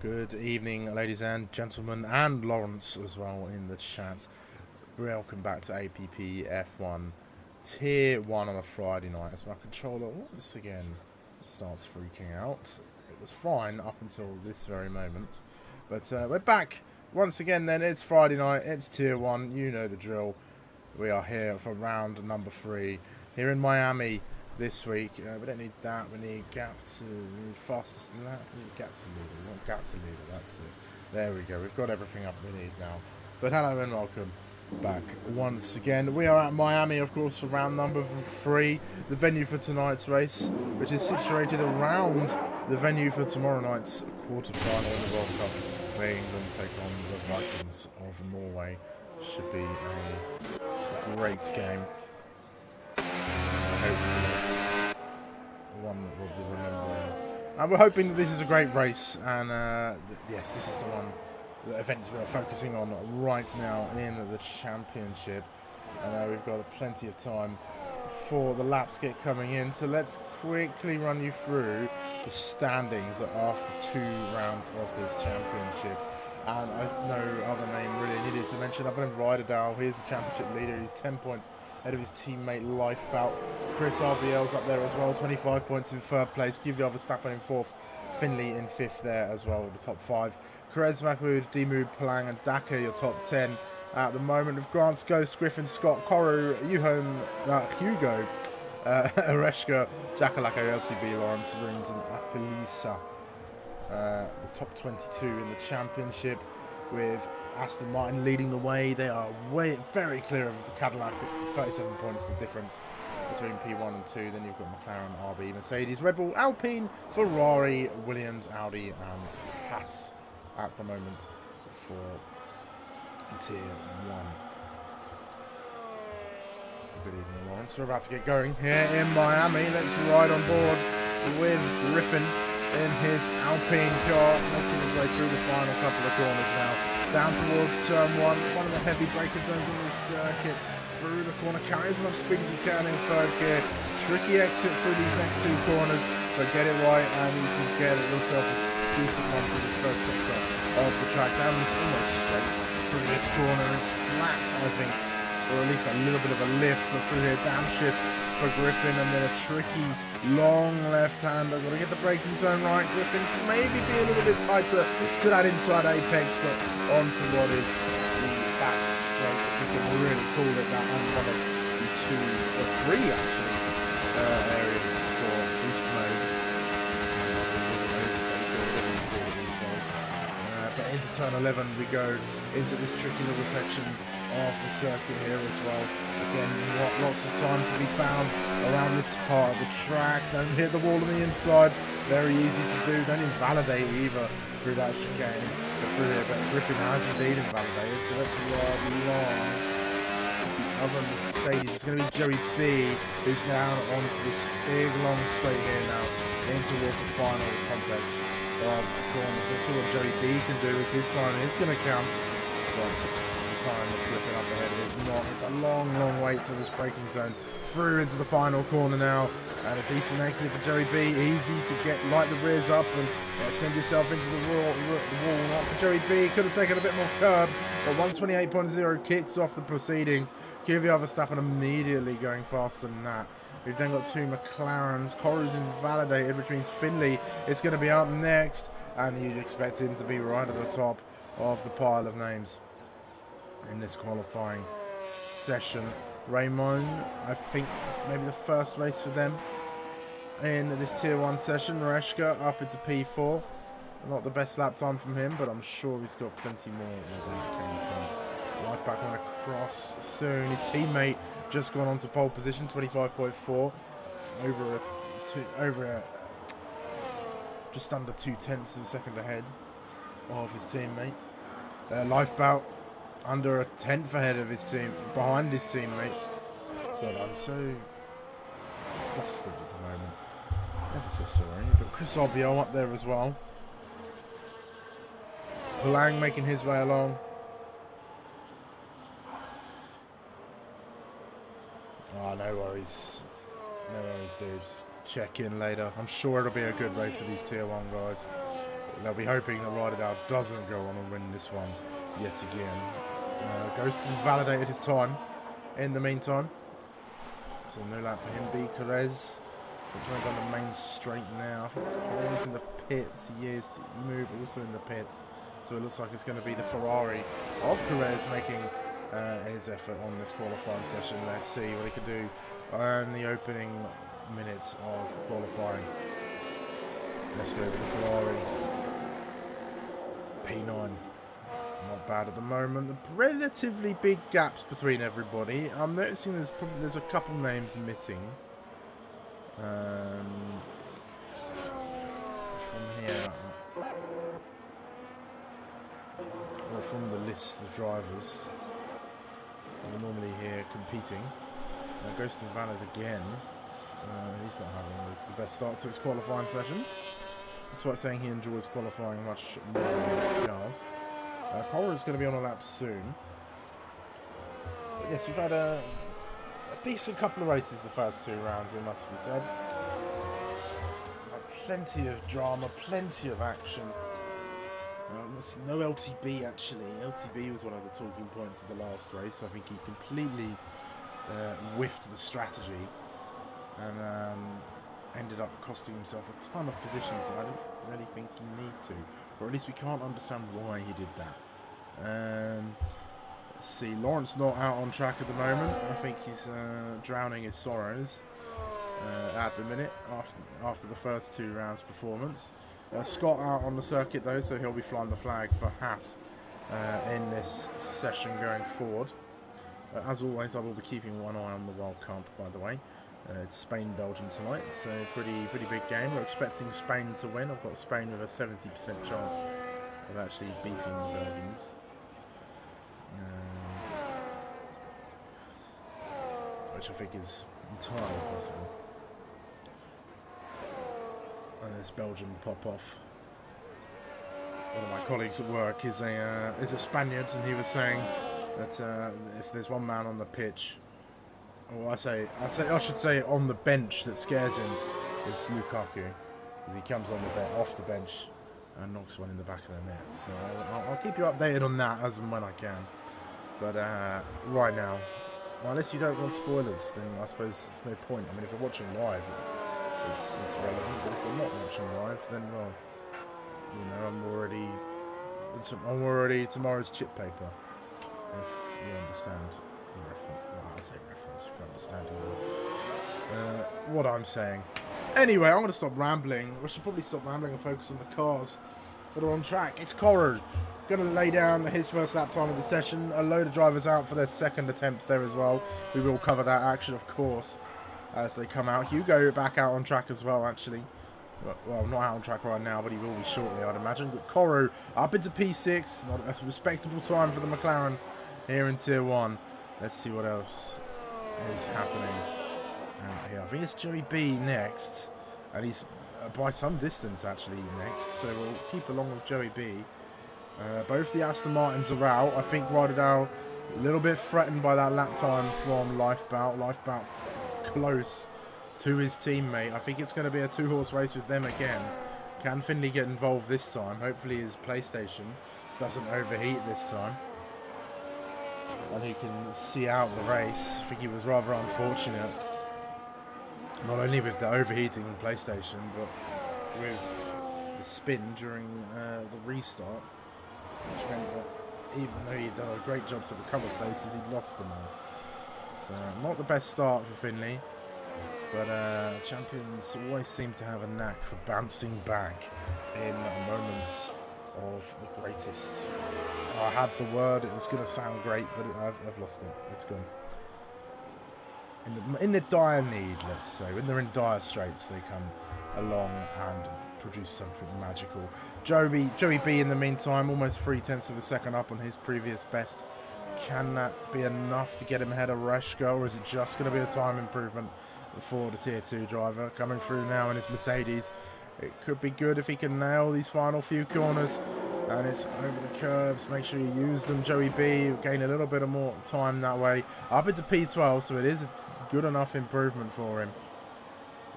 Good evening, ladies and gentlemen, and Lawrence as well in the chat. Welcome back to APPF1 Tier 1 on a Friday night. As my controller once again starts freaking out. It was fine up until this very moment. But we're back once again then. It's Friday night, it's Tier 1, you know the drill. We are here for round number 3 here in Miami this week. We don't need that, we need fastest than that. We need gap to leader, we want gap to leader, that's it. There we go, we've got everything up we need now. But hello and welcome back once again. We are at Miami, of course, for round number 3, the venue for tonight's race, which is situated around the venue for tomorrow night's quarter-final in the World Cup, where England take on the Vikings of Norway. Should be a great game. Hopefully one that we'll be remembering. And we're hoping that this is a great race, and yes, this is the one, the event we're focusing on right now in the championship. And we've got plenty of time for the laps get coming in, so let's quickly run you through the standings after 2 rounds of this championship. And there's no other name really needed to mention other than Ryder. He's the championship leader. He's 10 points ahead of his teammate Lifebout. Chris RBL's up there as well, 25 points in 3rd place. Kvyat Verstappen in 4th. Finley in 5th there as well with the top 5. Perez, Mahmoud, Dimu, Palang and Daka your top 10 at the moment. Of Grant's Ghost, Griffin, Scott, Koru, Hugo, Areshka, Jakalaka, LTB, Lawrence, Rooms and Apelisa. The top 22 in the championship, with Aston Martin leading the way. They are very clear of Cadillac, 37 points the difference between P1 and 2. Then you've got McLaren, RB, Mercedes, Red Bull, Alpine, Ferrari, Williams, Audi and Haas at the moment for Tier 1. Good evening, Lawrence. We're about to get going here in Miami. Let's ride on board with Griffin in his Alpine car, making his way through the final couple of corners now. Down towards turn 1, one of the heavy braking zones on this circuit. Through the corner, carry as much speed as you can in 3rd gear. Tricky exit through these next 2 corners, but get it right and you can get yourself a decent one through the first sector of the track. Down this almost straight through this corner. It's flat, I think, or at least a little bit of a lift, but through here, downshift for Griffin, and then a tricky long left-hander. Got to get the braking zone right. Griffin can maybe be a little bit tighter to that inside apex, but onto what is the back straight, if we can really call it that, and one of the 2 or 3 actually areas for boost mode. But into turn 11 we go into this tricky little section of the circuit here as well. Again, lots of time to be found around this part of the track. Don't hit the wall on the inside. Very easy to do. Don't invalidate either through that chicane. But Griffin has indeed invalidated, so let's ride along. The other Mercedes, it's going to be Joey B, who's now onto this big long straight here now, in towards the final complex of the corners. Let's see what Joey B can do as his time is going to count. Time of flipping up ahead is not. It's a long wait to this braking zone. Through into the final corner now, and a decent exit for Joey B. Easy to get, light the rears up and send yourself into the wall. Not for Joey B. Could have taken a bit more curb, but 128.0 kicks off the proceedings. Kvyat Verstappen immediately going faster than that. We've then got 2 McLarens. Koru's invalidated, which means Finley is going to be up next, and you'd expect him to be right at the top of the pile of names in this qualifying session. Raymond, I think maybe the first race for them in this Tier 1 session. Reshka up into P4. Not the best lap time from him, but I'm sure he's got plenty more where that came from. Life back on across soon. His teammate just gone on to pole position, 25.4. Just under 2/10 of a second ahead of his teammate. Lifebout under a 10th ahead of his team, behind his teammate. God, I'm so flustered at the moment. Never so sorry. But Chris RBL up there as well. Palang making his way along. Oh, no worries. No worries, dude. Check in later. I'm sure it'll be a good race for these Tier 1 guys. They'll be hoping that Rideout doesn't go on and win this one yet again. Ghost has validated his time in the meantime. So no lap for him. B. Perez going down the main straight now. He's in the pits. He is. Emu also in the pits. So it looks like it's going to be the Ferrari of Perez making his effort on this qualifying session. Let's see what he can do in the opening minutes of qualifying. Let's go with the Ferrari. P9. Not bad at the moment. Relatively big gaps between everybody. I'm noticing there's a couple names missing. From here, or from the list of drivers we're normally here competing. Now goes to Valid again. He's not having the best start to his qualifying sessions, despite saying he enjoys qualifying much more than his cars. Cora is going to be on a lap soon. But yes, we've had a decent couple of races the first 2 rounds, it must be said. Plenty of drama, plenty of action. No LTB actually. LTB was one of the talking points of the last race. I think he completely whiffed the strategy and ended up costing himself a ton of positions that I don't really think he need to, or at least we can't understand why he did that. Let's see, Lawrence not out on track at the moment. I think he's drowning his sorrows at the minute after the first 2 rounds performance. Scott out on the circuit though, so he'll be flying the flag for Haas in this session going forward. As always, I will be keeping one eye on the World Cup, by the way. It's Spain-Belgium tonight, so pretty big game. We're expecting Spain to win. I've got Spain with a 70% chance of actually beating the Belgians. Which I think is entirely possible. And this Belgian pop-off. One of my colleagues at work is a Spaniard, and he was saying that if there's one man on the pitch, or I should say on the bench that scares him, is Lukaku, because he comes on off the bench and knocks one in the back of the net. So I'll keep you updated on that as and when I can. But right now, well, unless you don't want spoilers, then I suppose it's no point. I mean, if you're watching live, it's relevant. But if you're not watching live, then well, you know, I'm already tomorrow's chip paper. If you understand the reference, well, I say reference, if you understand what I'm saying. Anyway, I'm going to stop rambling. I should probably stop rambling and focus on the cars that are on track. It's Corrard going to lay down his first lap time of the session. A load of drivers out for their second attempts there as well. We will cover that action, of course, as they come out. Hugo back out on track as well, actually. Well, not out on track right now, but he will be shortly, I'd imagine. But Corro up into P6. Not a respectable time for the McLaren here in Tier 1. Let's see what else is happening out here. I think it's Joey B next. And he's by some distance, actually, next. So we'll keep along with Joey B. Both the Aston Martins are out. I think Rideout a little bit threatened by that lap time from Lifebout. Lifebout close to his teammate. I think it's going to be a 2-horse race with them again. Can Finley get involved this time? Hopefully his PlayStation doesn't overheat this time, and he can see out the race. I think he was rather unfortunate, not only with the overheating PlayStation, but with the spin during the restart, which meant that even though he'd done a great job to recover places, he'd lost them all. So not the best start for Finley. But champions always seem to have a knack for bouncing back in moments of the greatest. I had the word, it was going to sound great, but I've lost it. It's gone. In the dire need, let's say, when they're in dire straits, they come along and produce something magical. Joey B in the meantime, almost 0.3 of a second up on his previous best. Can that be enough to get him ahead of Reshka, or is it just going to be a time improvement for the Tier 2 driver coming through now in his Mercedes? It could be good if he can nail these final few corners, and it's over the curbs. Make sure you use them. Joey B will gain a little bit of more time that way. Up into P12, so it is a good enough improvement for him.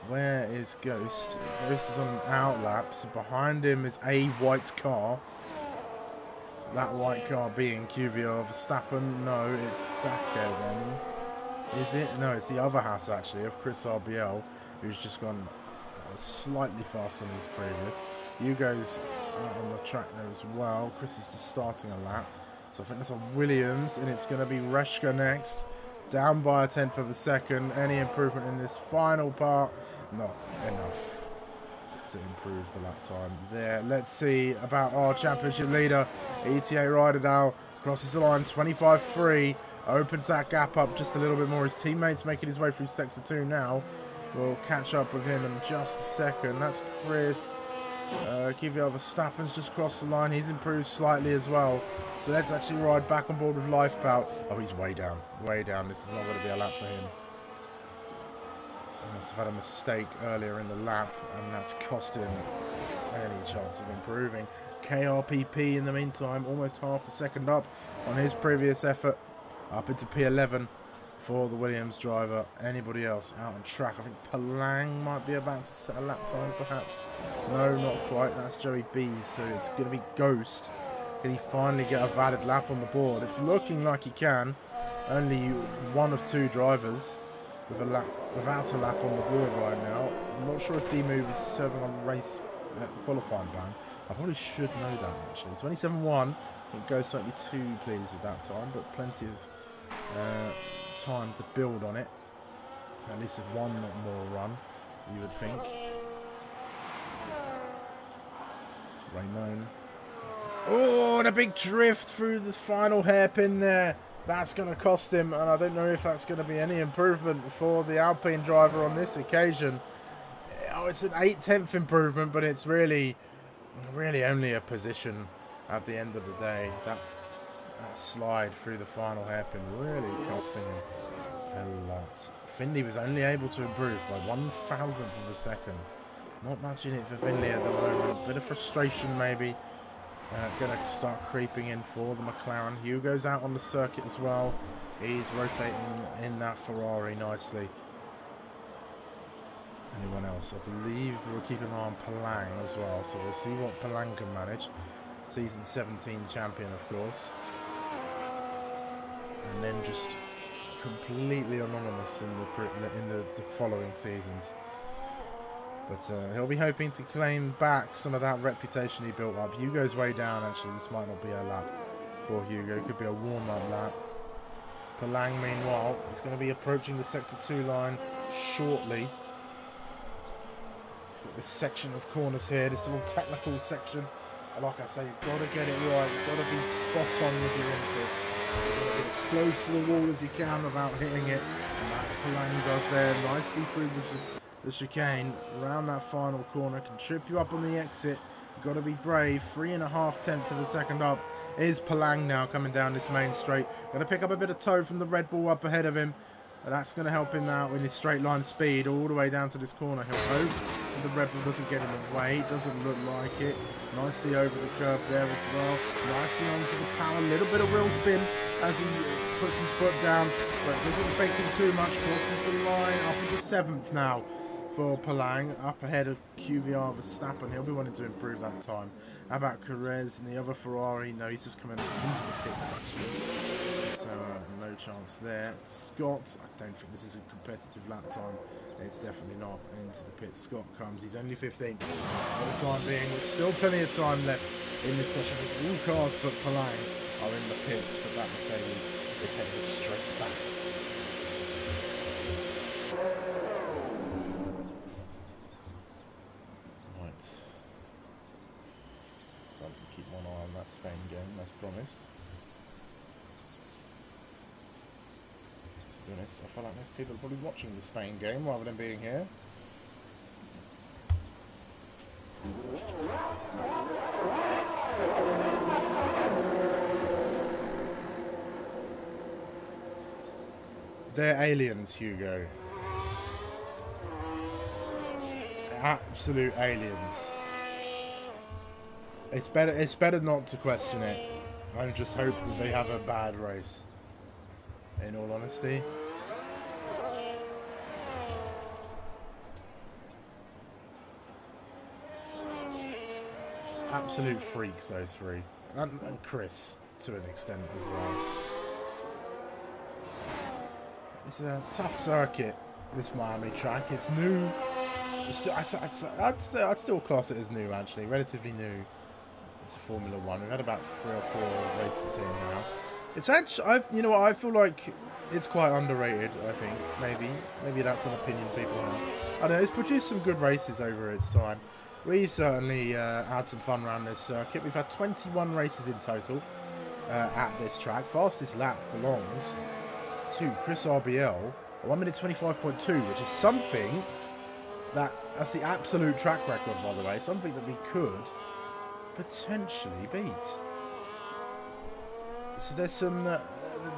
Where is Ghost? Ghost is on an outlap, so behind him is a white car. That white car being QVR Verstappen. No, it's Daka then. Is it? No, it's the other Haas actually of Chris RBL, who's just gone slightly faster than his previous. Hugo's out on the track there as well. Chris is just starting a lap. So I think that's a Williams, and it's going to be Reshka next. Down by a tenth of a second. Any improvement in this final part? Not enough to improve the lap time there. Let's see about our championship leader. ETA rider now crosses the line 25.3. Opens that gap up just a little bit more. His teammates making his way through sector 2 now. We'll catch up with him in just a second. That's Chris. Kvyat Verstappen's just crossed the line. He's improved slightly as well. So let's actually ride back on board with Lifebout. Oh, he's way down. Way down. This is not going to be a lap for him. He must have had a mistake earlier in the lap, and that's cost him any chance of improving. KRPP in the meantime, almost half a second up on his previous effort. Up into P11 for the Williams driver. Anybody else out on track? I think Palang might be about to set a lap time, perhaps. No, not quite. That's Joey B. So it's going to be Ghost. Can he finally get a valid lap on the board? It's looking like he can. Only one of two drivers with a lap, without a lap on the board right now. I'm not sure if D-Move is serving on race qualifying ban. I probably should know that actually. 27.1. I think Ghost won't be too pleased with that time, but plenty of time to build on it. At least with one more run, you would think. Raymond. Oh, and a big drift through the final hairpin there. That's going to cost him, and I don't know if that's going to be any improvement for the Alpine driver on this occasion. Oh, it's an 8/10 improvement, but it's really only a position at the end of the day. That slide through the final hairpin really costing him a lot. Finley was only able to improve by 1,000th of a second. Not much in it for Finley at the moment. Bit of frustration maybe. Going to start creeping in for the McLaren. Hugo's out on the circuit as well. He's rotating in that Ferrari nicely. Anyone else? I believe we'll keep an eye on Palang as well. So we'll see what Palang can manage. Season 17 champion, of course. And then just completely anonymous in the following seasons. But he'll be hoping to claim back some of that reputation he built up. Hugo's way down, actually. This might not be a lap for Hugo. It could be a warm-up lap. Palang, meanwhile, is going to be approaching the Sector 2 line shortly. He's got this section of corners here, this little technical section. And like I say, you've got to get it right. You've got to be spot on with your inputs. You've got to get as close to the wall as you can without hitting it. And that's Palang does there, nicely through the chicane, around that final corner, can trip you up on the exit. You've got to be brave. 3.5 of a second up is Palang now coming down this main straight. Going to pick up a bit of toe from the Red Bull up ahead of him. But that's going to help him out with his straight line speed all the way down to this corner. He'll hope the Red Bull doesn't get in the way. Doesn't look like it. Nicely over the curve there as well. Nicely onto the power. A little bit of wheel spin as he puts his foot down, but doesn't affect him too much. Crosses the line up into 7th now for Palang, up ahead of QVR Verstappen. He'll be wanting to improve that time. How about Perez and the other Ferrari? No, he's just coming into the pits actually. So no chance there. Scott, I don't think this is a competitive lap time. It's definitely not. Into the pits Scott comes. He's only 15th for the time being. There's still plenty of time left in this session. There's all cars but Palang are in the pits, but that Mercedes is headed straight back. Time to keep one eye on that Spain game, as promised. To be honest, I feel like most people are probably watching the Spain game rather than being here. They're aliens, Hugo. Absolute aliens. It's better not to question it. I just hope that they have a bad race. In all honesty. absolute freaks, those three. And Chris, to an extent, as well. It's a tough circuit, this Miami track. It's new. I'd still class it as new, actually. Relatively new. It's a Formula One. We've had about 3 or 4 races here now. It's actually, you know what, I feel like it's quite underrated, I think. Maybe that's an opinion people have. I don't know, it's produced some good races over its time. We've certainly had some fun around this circuit. We've had 21 races in total at this track. Fastest lap belongs to Chris RBL, 1 minute 25.2, which is something that's the absolute track record, by the way. Something that we could potentially beat. So there's some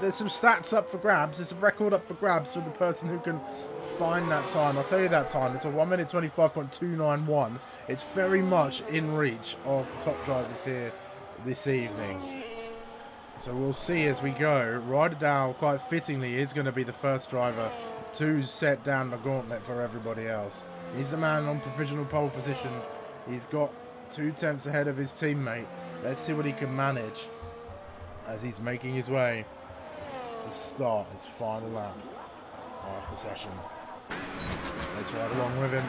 stats up for grabs. There's a record up for grabs for the person who can find that time. I'll tell you that time. It's a 1 minute 25.291. It's very much in reach of the top drivers here this evening. So we'll see as we go. Ryder quite fittingly, is going to be the first driver to set down the gauntlet for everybody else. He's the man on provisional pole position. He's got 2 tenths ahead of his teammate. Let's see what he can manage as he's making his way to start his final lap of the session. Let's ride along with him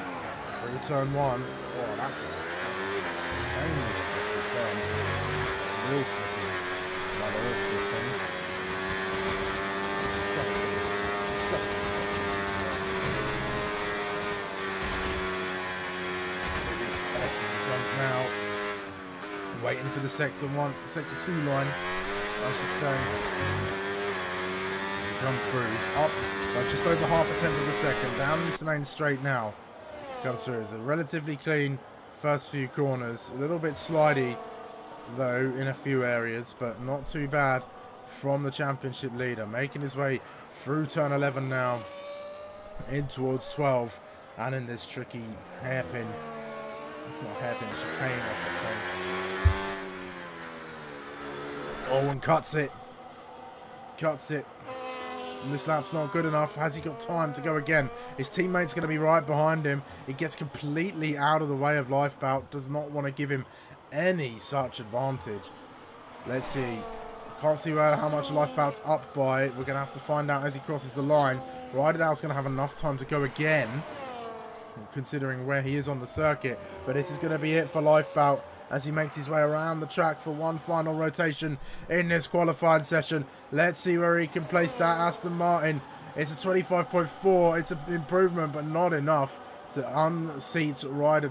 through turn 1. Oh, that's an insanely aggressive turn. Real tricky by the looks of things. Disgusting. Disgusting. Biggest S as he comes now. Waiting for the sector 2 line, I should say. As he comes through, he's up by just over half a tenth of a second. Down this main straight now. Comes through. It's a relatively clean first few corners. A little bit slidey, though, in a few areas, but not too bad from the championship leader. Making his way through turn 11 now, in towards 12, and in this tricky hairpin. Not hairpin, chicane, I should say. Oh, and cuts it. Cuts it. And this lap's not good enough. Has he got time to go again? His teammate's going to be right behind him. He gets completely out of the way of Lifebout. Does not want to give him any such advantage. Let's see. Can't see how much Lifebout's up by. We're going to have to find out as he crosses the line. Ryder's going to have enough time to go again, considering where he is on the circuit. But this is going to be it for Lifebout as he makes his way around the track for one final rotation in this qualifying session. Let's see where he can place that Aston Martin. It's a 25.4. It's an improvement, but not enough to unseat Ryder.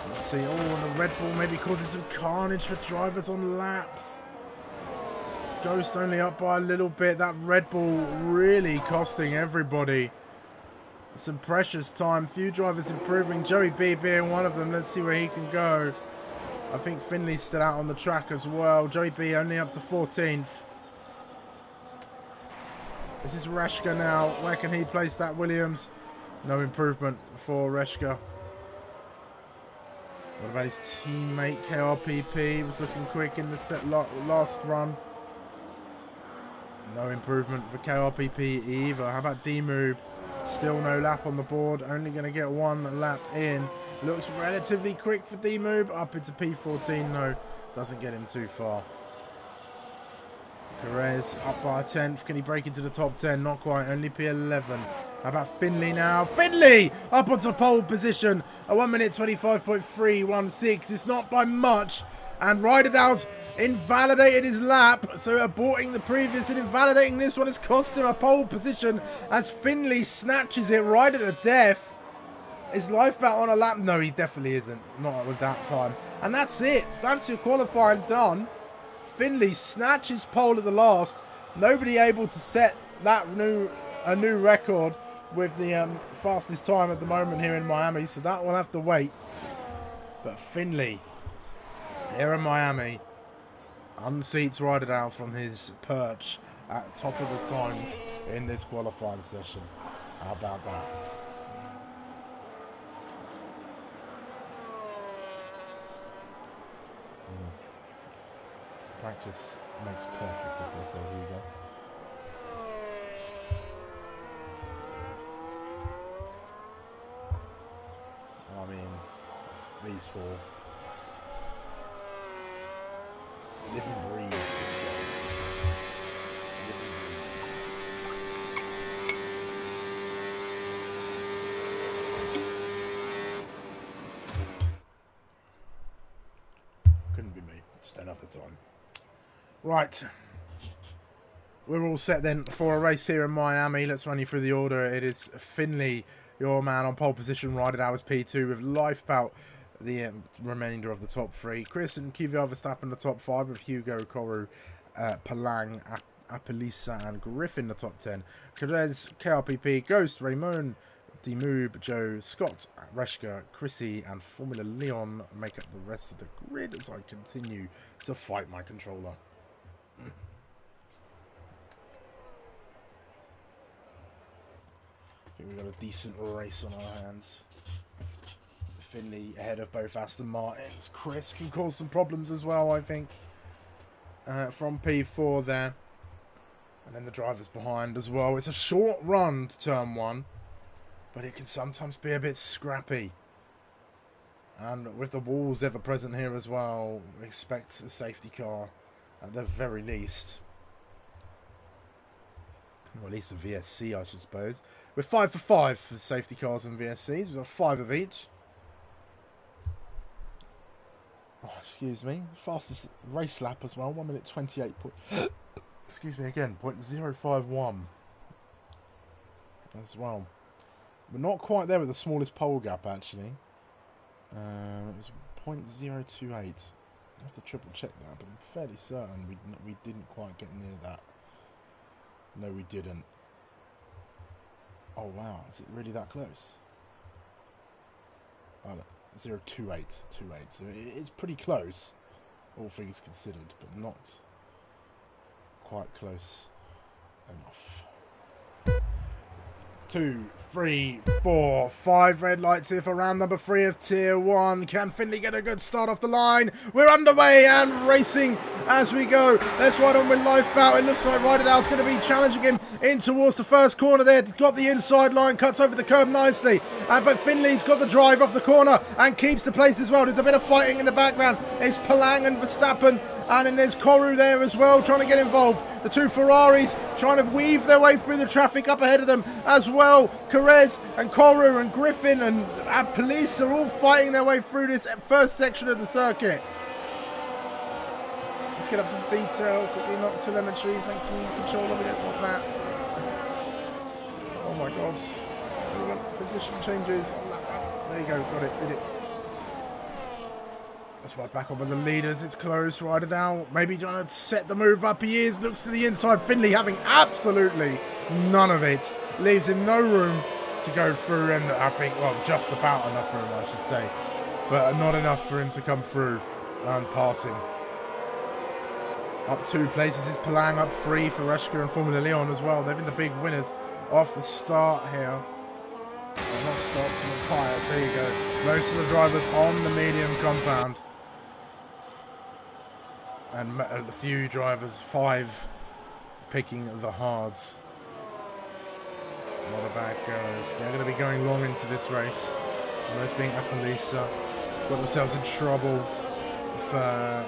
Let's see. Oh, and the Red Bull maybe causes some carnage for drivers on laps. Ghost only up by a little bit. That Red Bull really costing everybody some precious time. Few drivers improving. Joey B being one of them. Let's see where he can go. I think Finley's still out on the track as well. Joey B only up to 14th. This is Reshka now. Where can he place that, Williams? No improvement for Reshka. What about his teammate KRPP? He was looking quick in the last run. No improvement for KRPP either. How about D-Move? Still no lap on the board. Only going to get 1 lap in. Looks relatively quick for D-Move. Up into P14. No, doesn't get him too far. Perez up by a 10th. Can he break into the top 10? Not quite. Only P11. How about Finley now? Finley up onto pole position. A 1 minute 25.316. It's not by much. And Ryder's invalidated his lap. So aborting the previous and invalidating this one has cost him a pole position as Finley snatches it right at the death. Is Lifebout on a lap? No, he definitely isn't. Not with that time. And that's it. That's your qualifying done. Finley snatches pole at the last. Nobody able to set that a new record with the fastest time at the moment here in Miami. So that will have to wait. But Finley here in Miami unseats Ryder from his perch at top of the times in this qualifying session. How about that? Practice makes perfect, as they say, Hugo. I mean, these four. Live and breathe this game. Live and breathe. Couldn't be me. Just don't have the time. Right. We're all set then for a race here in Miami. Let's run you through the order. It is Finley, your man, on pole position, riding out as P2 with Lifebout, the remainder of the top three. Chris and Kvyat Verstappen the top five, with Hugo, Koru, Palang, Apelisa and Griffin the top 10. Perez, KRPP, Ghost, Raymond, Demoob, Joe, Scott, Reshka, Chrissy and Formula Leon make up the rest of the grid as I continue to fight my controller. We've got a decent race on our hands. Finley ahead of both Aston Martins. Chris can cause some problems as well, I think. From P4 there. And then the drivers behind as well. It's a short run to turn one, but it can sometimes be a bit scrappy. And with the walls ever present here as well, expect a safety car at the very least. Or at least a VSC, I should suppose. We're 5 for 5 for safety cars and VSCs. We've got 5 of each. Oh, excuse me. Fastest race lap as well. 1 minute 28. Excuse me again. 0.051 as well. We're not quite there with the smallest pole gap actually. It was 0.028. I have to triple check that, but I'm fairly certain we didn't quite get near that. No, we didn't. Oh wow, is it really that close? Oh, no. 0.28. So it is pretty close, all things considered, but not quite close enough. 2, 3, 4, 5 red lights here for round number 3 of Tier 1. Can Finley get a good start off the line? We're underway and racing as we go. Let's ride on with Lifebout. It looks like Ryder Dow's going to be challenging him in towards the first corner there. Got the inside line, cuts over the curb nicely. But Finley's got the drive off the corner and keeps the place as well. There's a bit of fighting in the background. It's Palang and Verstappen. And then there's Koru there as well, trying to get involved. The two Ferraris trying to weave their way through the traffic up ahead of them as well. Perez and Koru and Griffin and police are all fighting their way through this first section of the circuit. Let's get up some detail. Quickly, not telemetry. Thank you, controller. We don't want that. Oh my god. Position changes. There you go. Got it. Did it. Let's ride back on with the leaders. It's close. Ryder Dow maybe trying to set the move up. He is. Looks to the inside. Finley having absolutely none of it. Leaves him no room to go through. And I think, well, just about enough room, I should say. But not enough for him to come through and pass him. Up 2 places is Palang. Up 3 for Reshka and Formula Leon as well. They've been the big winners off the start here. Not stopped on the tyres. There you go. Most of the drivers on the medium compound. And a few drivers, 5, picking the hards. A lot of bad goers. They're going to be going long into this race. Most being Apelisa. Got themselves in trouble for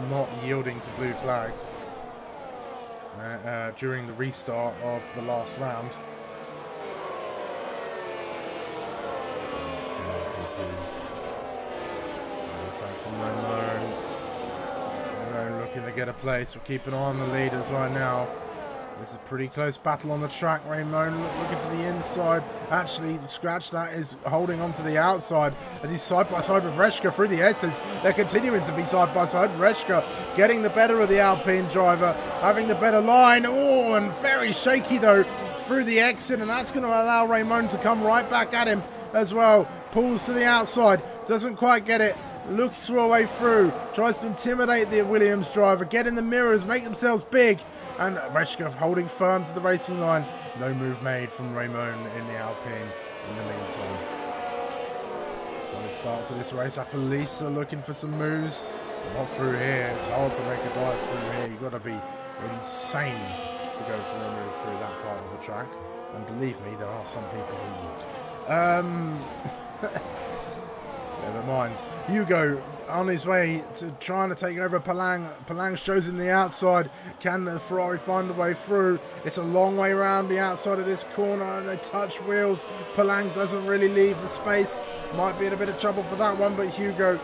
not yielding to blue flags during the restart of the last round. Looking to get a place. We're keeping on the leaders right now. This is a pretty close battle on the track. Raymond looking to the inside. Actually, Scratch that is holding on to the outside as he's side by side with Reshka through the S's. They're continuing to be side by side. Reshka getting the better of the Alpine driver, having the better line. Oh, and very shaky though through the exit, and that's going to allow Raymond to come right back at him as well. Pulls to the outside, doesn't quite get it. Looks her way through, tries to intimidate the Williams driver, get in the mirrors, make themselves big, and Reshka holding firm to the racing line. No move made from Raymond in the Alpine in the meantime. Solid start to this race. Apelisa looking for some moves. Not through here. It's hard to make a dive through here. You've got to be insane to go for a move through that part of the track. And believe me, there are some people who would. Never mind. Hugo on his way to trying to take over Palang. Palang shows him the outside. Can the Ferrari find a way through? It's a long way around the outside of this corner. They touch wheels. Palang doesn't really leave the space. Might be in a bit of trouble for that one, but Hugo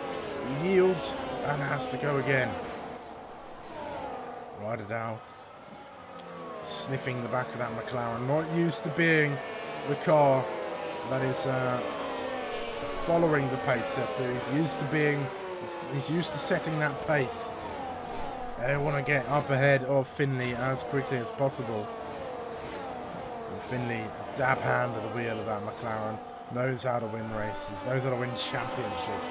yields and has to go again. Ryder Dow sniffing the back of that McLaren. Not used to being the car that is following the pace setter. He's used to setting that pace. They want to get up ahead of Finley as quickly as possible. And Finley, a dab hand at the wheel of that McLaren, knows how to win races, knows how to win championships.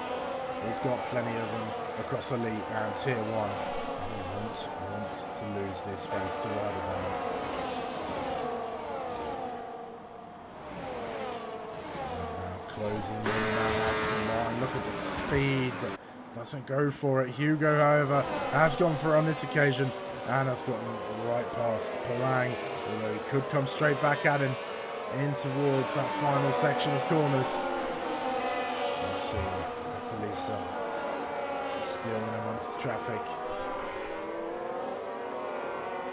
He's got plenty of them across Elite and Tier 1. He wants to lose this race to Ryder Dow. Closing in that Aston Martin. Look at the speed, but doesn't go for it. Hugo, however, has gone for it on this occasion and has gotten right past Palang, although he could come straight back at him in towards that final section of corners. We'll see the police are still in amongst the traffic.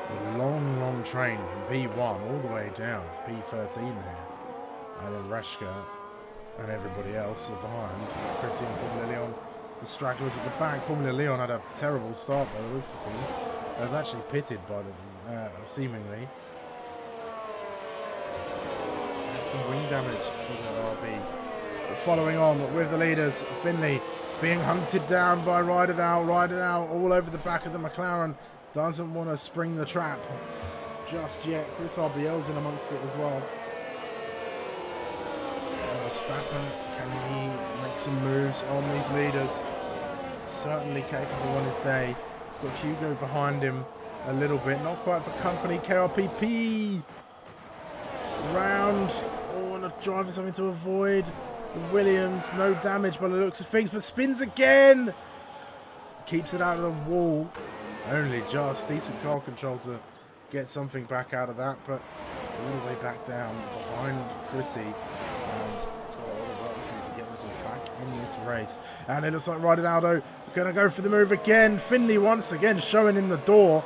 A long train from P1 all the way down to P13 here. And then Reshka and everybody else are behind. Chrissy and Formula Leon, the stragglers at the back. Formula Leon had a terrible start by the looks of things. It was actually pitted by them, seemingly. Some wing damage for the RB. But following on with the leaders, Finley being hunted down by Ryder Dow. Ryder Dow all over the back of the McLaren. Doesn't want to spring the trap just yet. Chris RBL's in amongst it as well. Verstappen, can he make some moves on these leaders? Certainly capable on his day. He's got Hugo behind him a little bit. Not quite for company. KRPP round. Oh, and a driver something to avoid. The Williams, no damage by the looks of things, but spins again. Keeps it out of the wall. Only just decent car control to get something back out of that, but all the way back down behind Chrissy. And it's got a lot of work to do to get themselves back in this race. And it looks like Ryder Dow going to go for the move again. Finley once again showing in the door.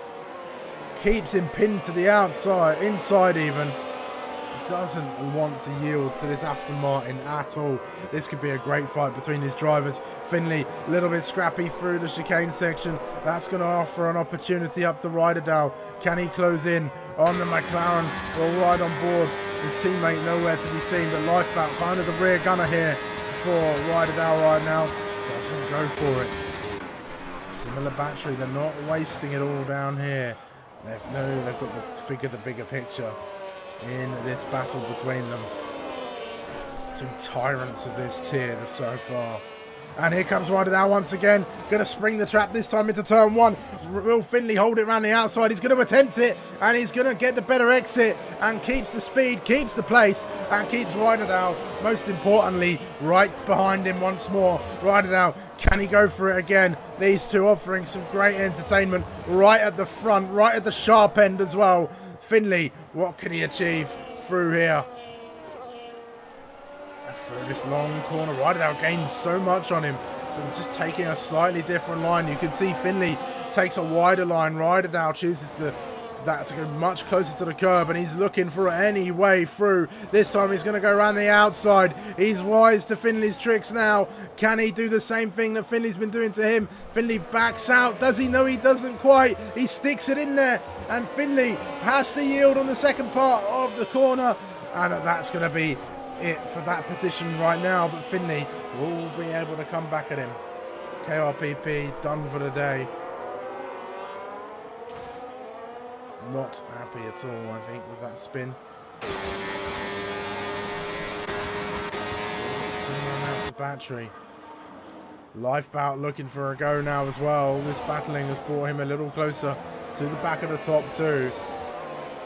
Keeps him pinned to the outside, inside even. Doesn't want to yield to this Aston Martin at all. This could be a great fight between these drivers. Finley, a little bit scrappy through the chicane section. That's going to offer an opportunity up to Ryder Dow. Can he close in on the McLaren? Well, right on board. His teammate nowhere to be seen, but Lifeboat kind of the rear gunner here for Ryder Dow right now. Doesn't go for it. Similar battery. They're not wasting it all down here. They've got to figure the bigger picture in this battle between them. Two tyrants of this tier so far. And here comes Ryder Dow once again. Going to spring the trap this time into turn one. Will Finley hold it around the outside? He's going to attempt it. And he's going to get the better exit. And keeps the speed, keeps the place. And keeps Ryder Dow, most importantly, right behind him once more. Ryder Dow, can he go for it again? These two offering some great entertainment right at the front, right at the sharp end as well. Finley, what can he achieve through here? And through this long corner, Ryder Dow gains so much on him. But just taking a slightly different line. You can see Finley takes a wider line. Ryder Dow chooses to go much closer to the curb, and he's looking for any way through. This time he's going to go around the outside. He's wise to Finley's tricks now. Can he do the same thing that Finley's been doing to him? Finley backs out. Does he? No, he doesn't quite. He sticks it in there, and Finley has to yield on the second part of the corner, and that's going to be it for that position right now. But Finley will be able to come back at him. KRPP done for the day. Not happy at all, I think, with that spin. Still amounts of battery. Lifeboat looking for a go now as well. This battling has brought him a little closer to the back of the top two.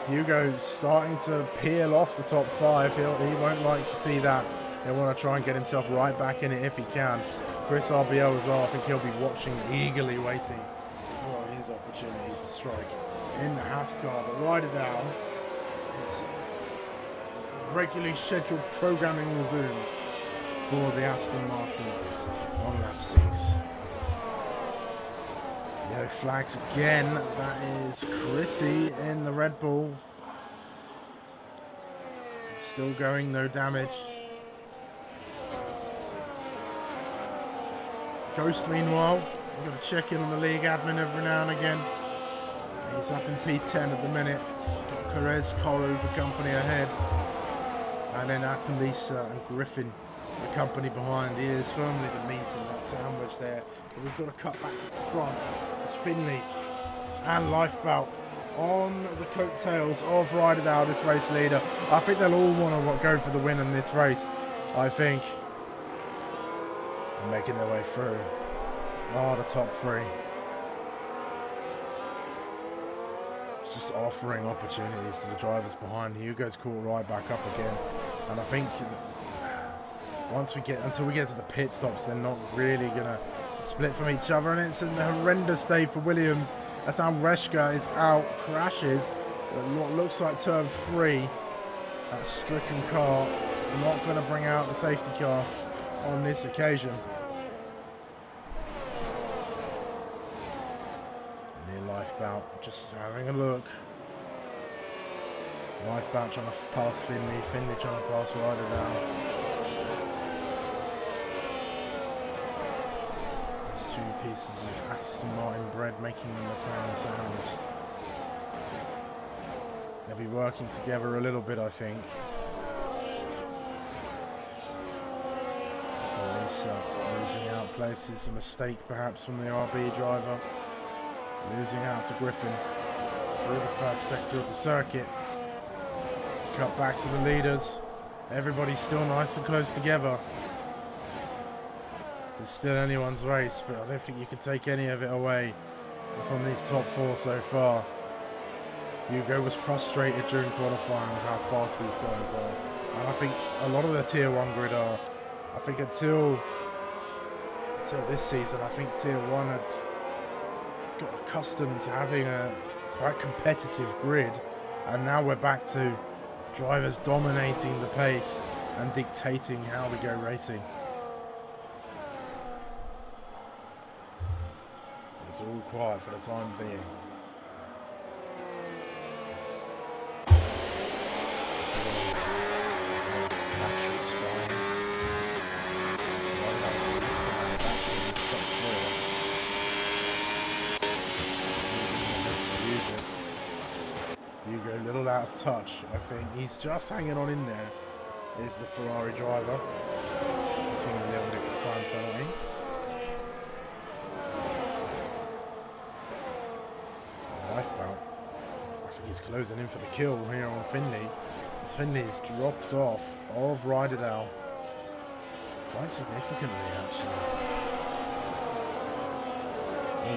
Hugo starting to peel off the top five. He won't like to see that. He'll want to try and get himself right back in it if he can. Chris RBL as well. I think he'll be watching, eagerly waiting for his opportunity to strike. In the Haas car, but Ryder Dow, it's regularly scheduled programming resumed. for the Aston Martin on lap 6. Yellow flags again. That is Chrissy in the Red Bull. Still going, no damage. Ghost, meanwhile, we've got to check in on the league admin every now and again. He's up in P10 at the minute. Got Perez, Coro for company ahead. And then Appalisa and Griffin, the company behind. He is firmly the meat of that sandwich there. But we've got to cut back to the front. It's Finley and Lifebout on the coattails of Ryder Dow, this race leader. I think they'll all want to go for the win in this race. I think. Making their way through. Oh, the top 3. It's just offering opportunities to the drivers behind. Hugo's caught right back up again. And I think until we get to the pit stops, they're not really going to split from each other. And it's a horrendous day for Williams. That's how Reshka is out, crashes. What looks like turn 3. That stricken car. Not going to bring out the safety car on this occasion. Near Lifebout, just having a look. Lifebout trying to pass Finley, Finley trying to pass Ryder Down. There's 2 pieces of Aston Martin bread making them a McLaren sandwich. They'll be working together a little bit, I think. Losing out places, a mistake perhaps from the RB driver. Losing out to Griffin through the first sector of the circuit. Cut back to the leaders. Everybody's still nice and close together. This is still anyone's race, but I don't think you can take any of it away from these top 4 so far. Hugo was frustrated during qualifying with how fast these guys are. And I think a lot of the Tier 1 grid are. I think until this season, I think Tier 1 had got accustomed to having a quite competitive grid, and now we're back to drivers dominating the pace and dictating how we go racing. It's all quiet for the time being. Hugo a little out of touch, I think. He's just hanging on in there. Is the Ferrari driver. This one a little bit of time penalty. Lifebout. I think he's closing in for the kill here on Finley. As Finley's dropped off of Ryder Dow. Quite significantly, actually.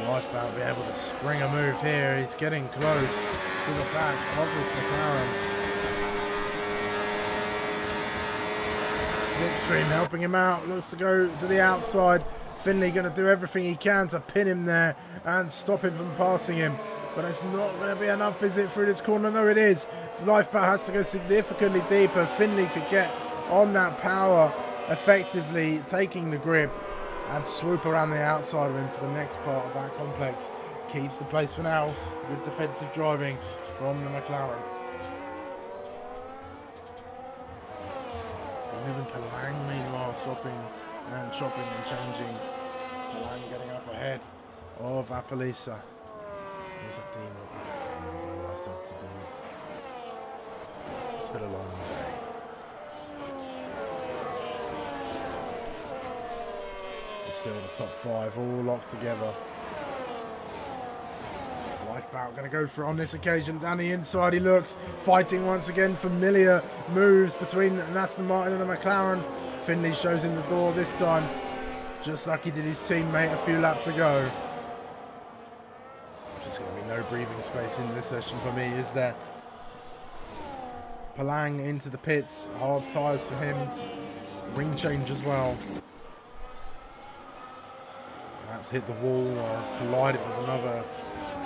Lifebout will be able to spring a move here. He's getting close to the back of this McLaren. Slipstream helping him out. Looks to go to the outside. Finley going to do everything he can to pin him there and stop him from passing him. But it's not going to be enough, is it, through this corner? No, it is. Lifebout has to go significantly deeper. Finley could get on that power, effectively taking the grip and swoop around the outside of him for the next part of that complex. Keeps the pace for now. Good defensive driving from the McLaren. Moving Palang, meanwhile, swapping and chopping and changing. Palang getting up ahead of Appalisa. There's a team up. I said to be honest. It's been a long day. Still the top 5 all locked together. Lifebout going to go for it on this occasion. Down the inside he looks, fighting once again. Familiar moves between an Aston Martin and a McLaren. Finley shows him the door this time, just like he did his teammate a few laps ago. Just going to be no breathing space in this session for me, is there? Palang into the pits, hard tyres for him. Ring change as well. Perhaps hit the wall or collided with another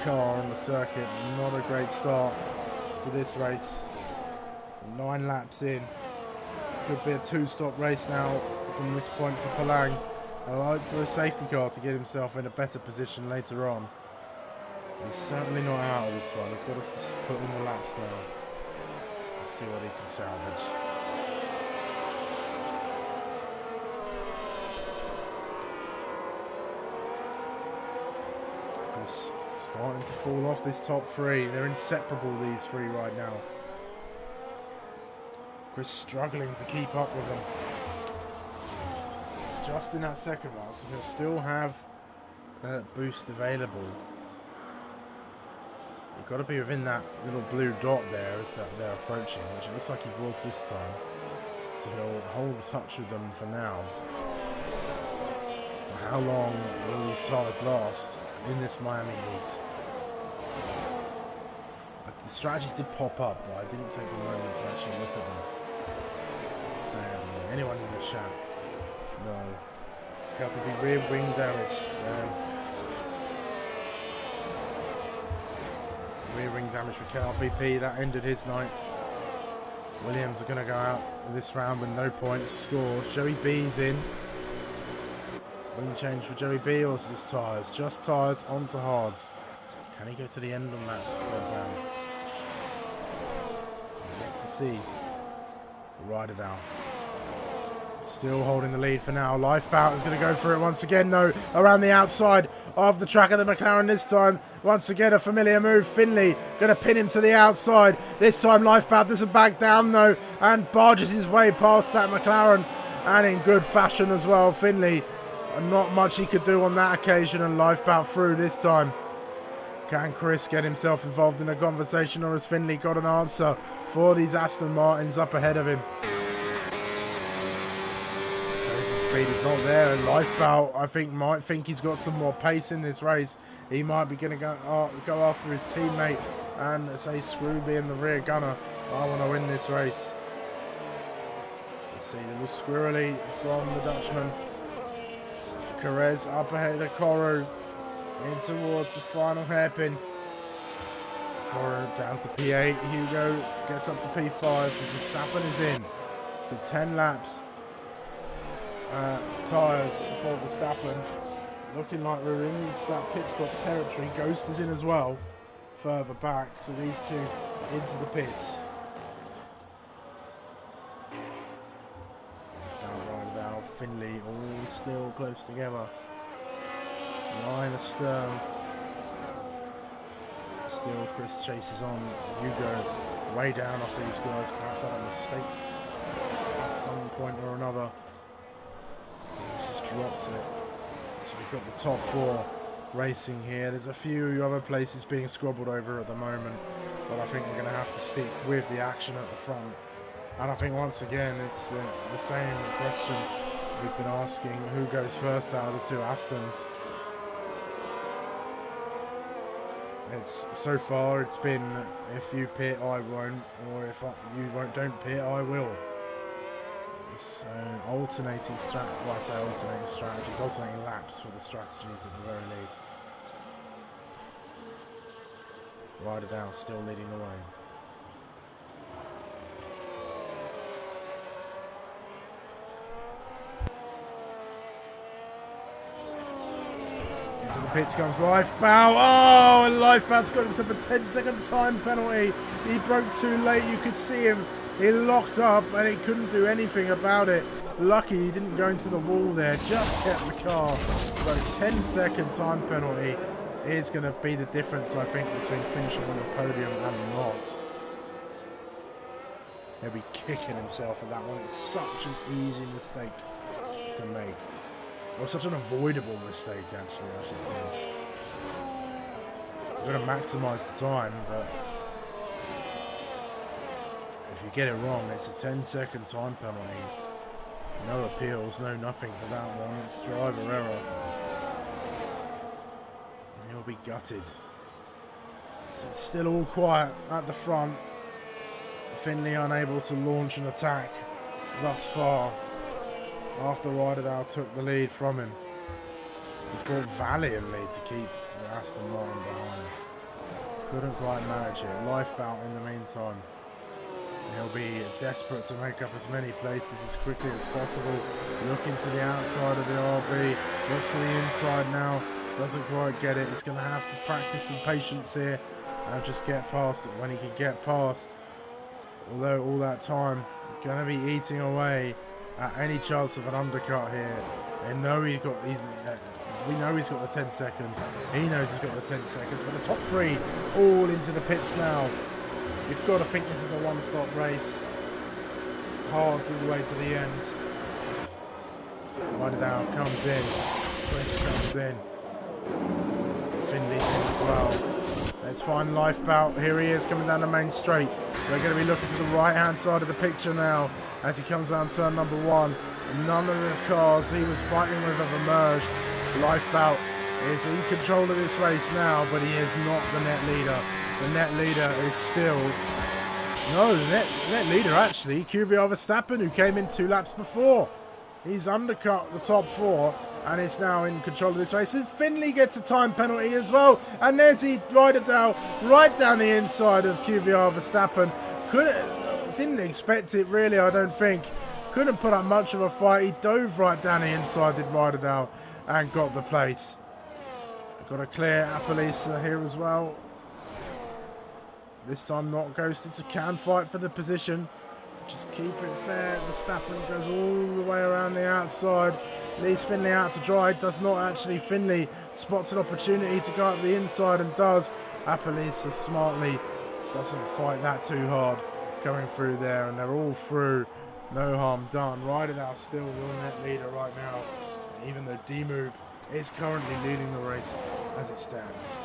car on the circuit. Not a great start to this race. 9 laps in. Could be a 2-stop race now from this point for Palang. I'll hope for a safety car to get himself in a better position later on. He's certainly not out of this one. He's got us to put in the laps now. Let's see what he can salvage. He's starting to fall off this top three. They're inseparable, these three right now. Chris struggling to keep up with them. It's just in that second mark, so he'll still have that boost available. You've got to be within that little blue dot there as they're approaching, which it looks like he was this time. So he'll hold touch with them for now. But how long will these tyres last in this Miami heat? The strategies did pop up, but I didn't take a moment to actually look at them. Sadly. Anyone in the chat? No. Could be rear wing damage. Rear wing damage for KRPP. That ended his night. Williams are going to go out this round with no points scored. Joey B's in. Wing change for Joey B, or is it just tyres? Just tyres onto hards. Can he go to the end on that round? Yet to see. Ride it out. Still holding the lead for now. Lifeboat is going to go for it once again, though, around the outside of the track of the McLaren this time. Once again, a familiar move. Finley going to pin him to the outside. This time, Lifeboat doesn't back down, though, and barges his way past that McLaren, and in good fashion as well. Finley, not much he could do on that occasion, and Lifeboat through this time. Can Chris get himself involved in a conversation, or has Finley got an answer for these Aston Martins up ahead of him? Speed is not there, and Lifeboat, I think, might think he's got some more pace in this race. He might be going to go after his teammate and say, screw being the rear gunner. I want to win this race. Let's see, a little squirrely from the Dutchman. Perez up ahead of Koru, in towards the final hairpin. Koru down to P8. Hugo gets up to P5 as Verstappen is in. So 10 laps. Tyres for Verstappen. Looking like we're into that pit stop territory. Ghost is in as well, further back. So these two into the pits. Finley all still close together. Line astern. Still Chris chases on. Hugo way down off these guys. Perhaps had a mistake at some point or another. He's just dropped it. So we've got the top four racing here. There's a few other places being squabbled over at the moment, but I think we're going to have to stick with the action at the front. And I think once again it's the same question we've been asking: who goes first out of the two Astons? So far it's been, if you pit I won't, or if you don't pit I will. So alternating well, I say alternating strategies, alternating laps for the strategies at the very least. Ryder Down still leading the way. Into the pits comes Lifeboat. Oh, and Lifeboat's got himself a 10-second time penalty. He broke too late. You could see him. He locked up and he couldn't do anything about it. Lucky he didn't go into the wall there. Just kept the car. So 10-second time penalty is going to be the difference, I think, between finishing on the podium and not. He'll be kicking himself at that one. It's such an easy mistake to make. Or such an avoidable mistake, actually, I should say. You've got to maximise the time, but if you get it wrong, it's a 10-second time penalty. No appeals, no nothing for that one. It's driver error. And he'll be gutted. So it's still all quiet at the front. Finley unable to launch an attack thus far, after Ryder took the lead from him. He fought valiantly to keep the Aston Martin behind. Couldn't quite manage it. Lifeboat in the meantime. He'll be desperate to make up as many places as quickly as possible. Looking to the outside of the RB. Looks to the inside now. Doesn't quite get it. He's going to have to practice some patience here and just get past it when he can get past. Although all that time, going to be eating away at any chance of an undercut here. We know he's got the 10 seconds. He knows he's got the 10 seconds. But the top three all into the pits now. You've got to think this is a one-stop race. Hard all the way to the end. Ride it out, comes in. Chris comes in. Finley's in as well. Let's find Lifebout. Here he is coming down the main straight. We're going to be looking to the right-hand side of the picture now as he comes around turn number 1. None of the cars he was fighting with have emerged. Lifebout is in control of this race now, but he is not the net leader. The net leader is still... No, the net leader actually, QVR Verstappen, who came in 2 laps before. He's undercut the top 4 and is now in control of this race. And Finley gets a time penalty as well. And there's he right down the inside of QVR Verstappen. Didn't expect it really, I don't think. Couldn't put up much of a fight. He dove right down the inside, did Ryderdale, and got the place. Got a clear Appalisa here as well. This time not ghosted, so can fight for the position. Just keep it there. Verstappen goes all the way around the outside. Leaves Finley out to dry. Does not actually. Finley spots an opportunity to go up the inside and does. Appalisa smartly doesn't fight that too hard going through there, and they're all through. No harm done. Ryderdale still the net leader right now, even though D-Move is currently leading the race as it stands.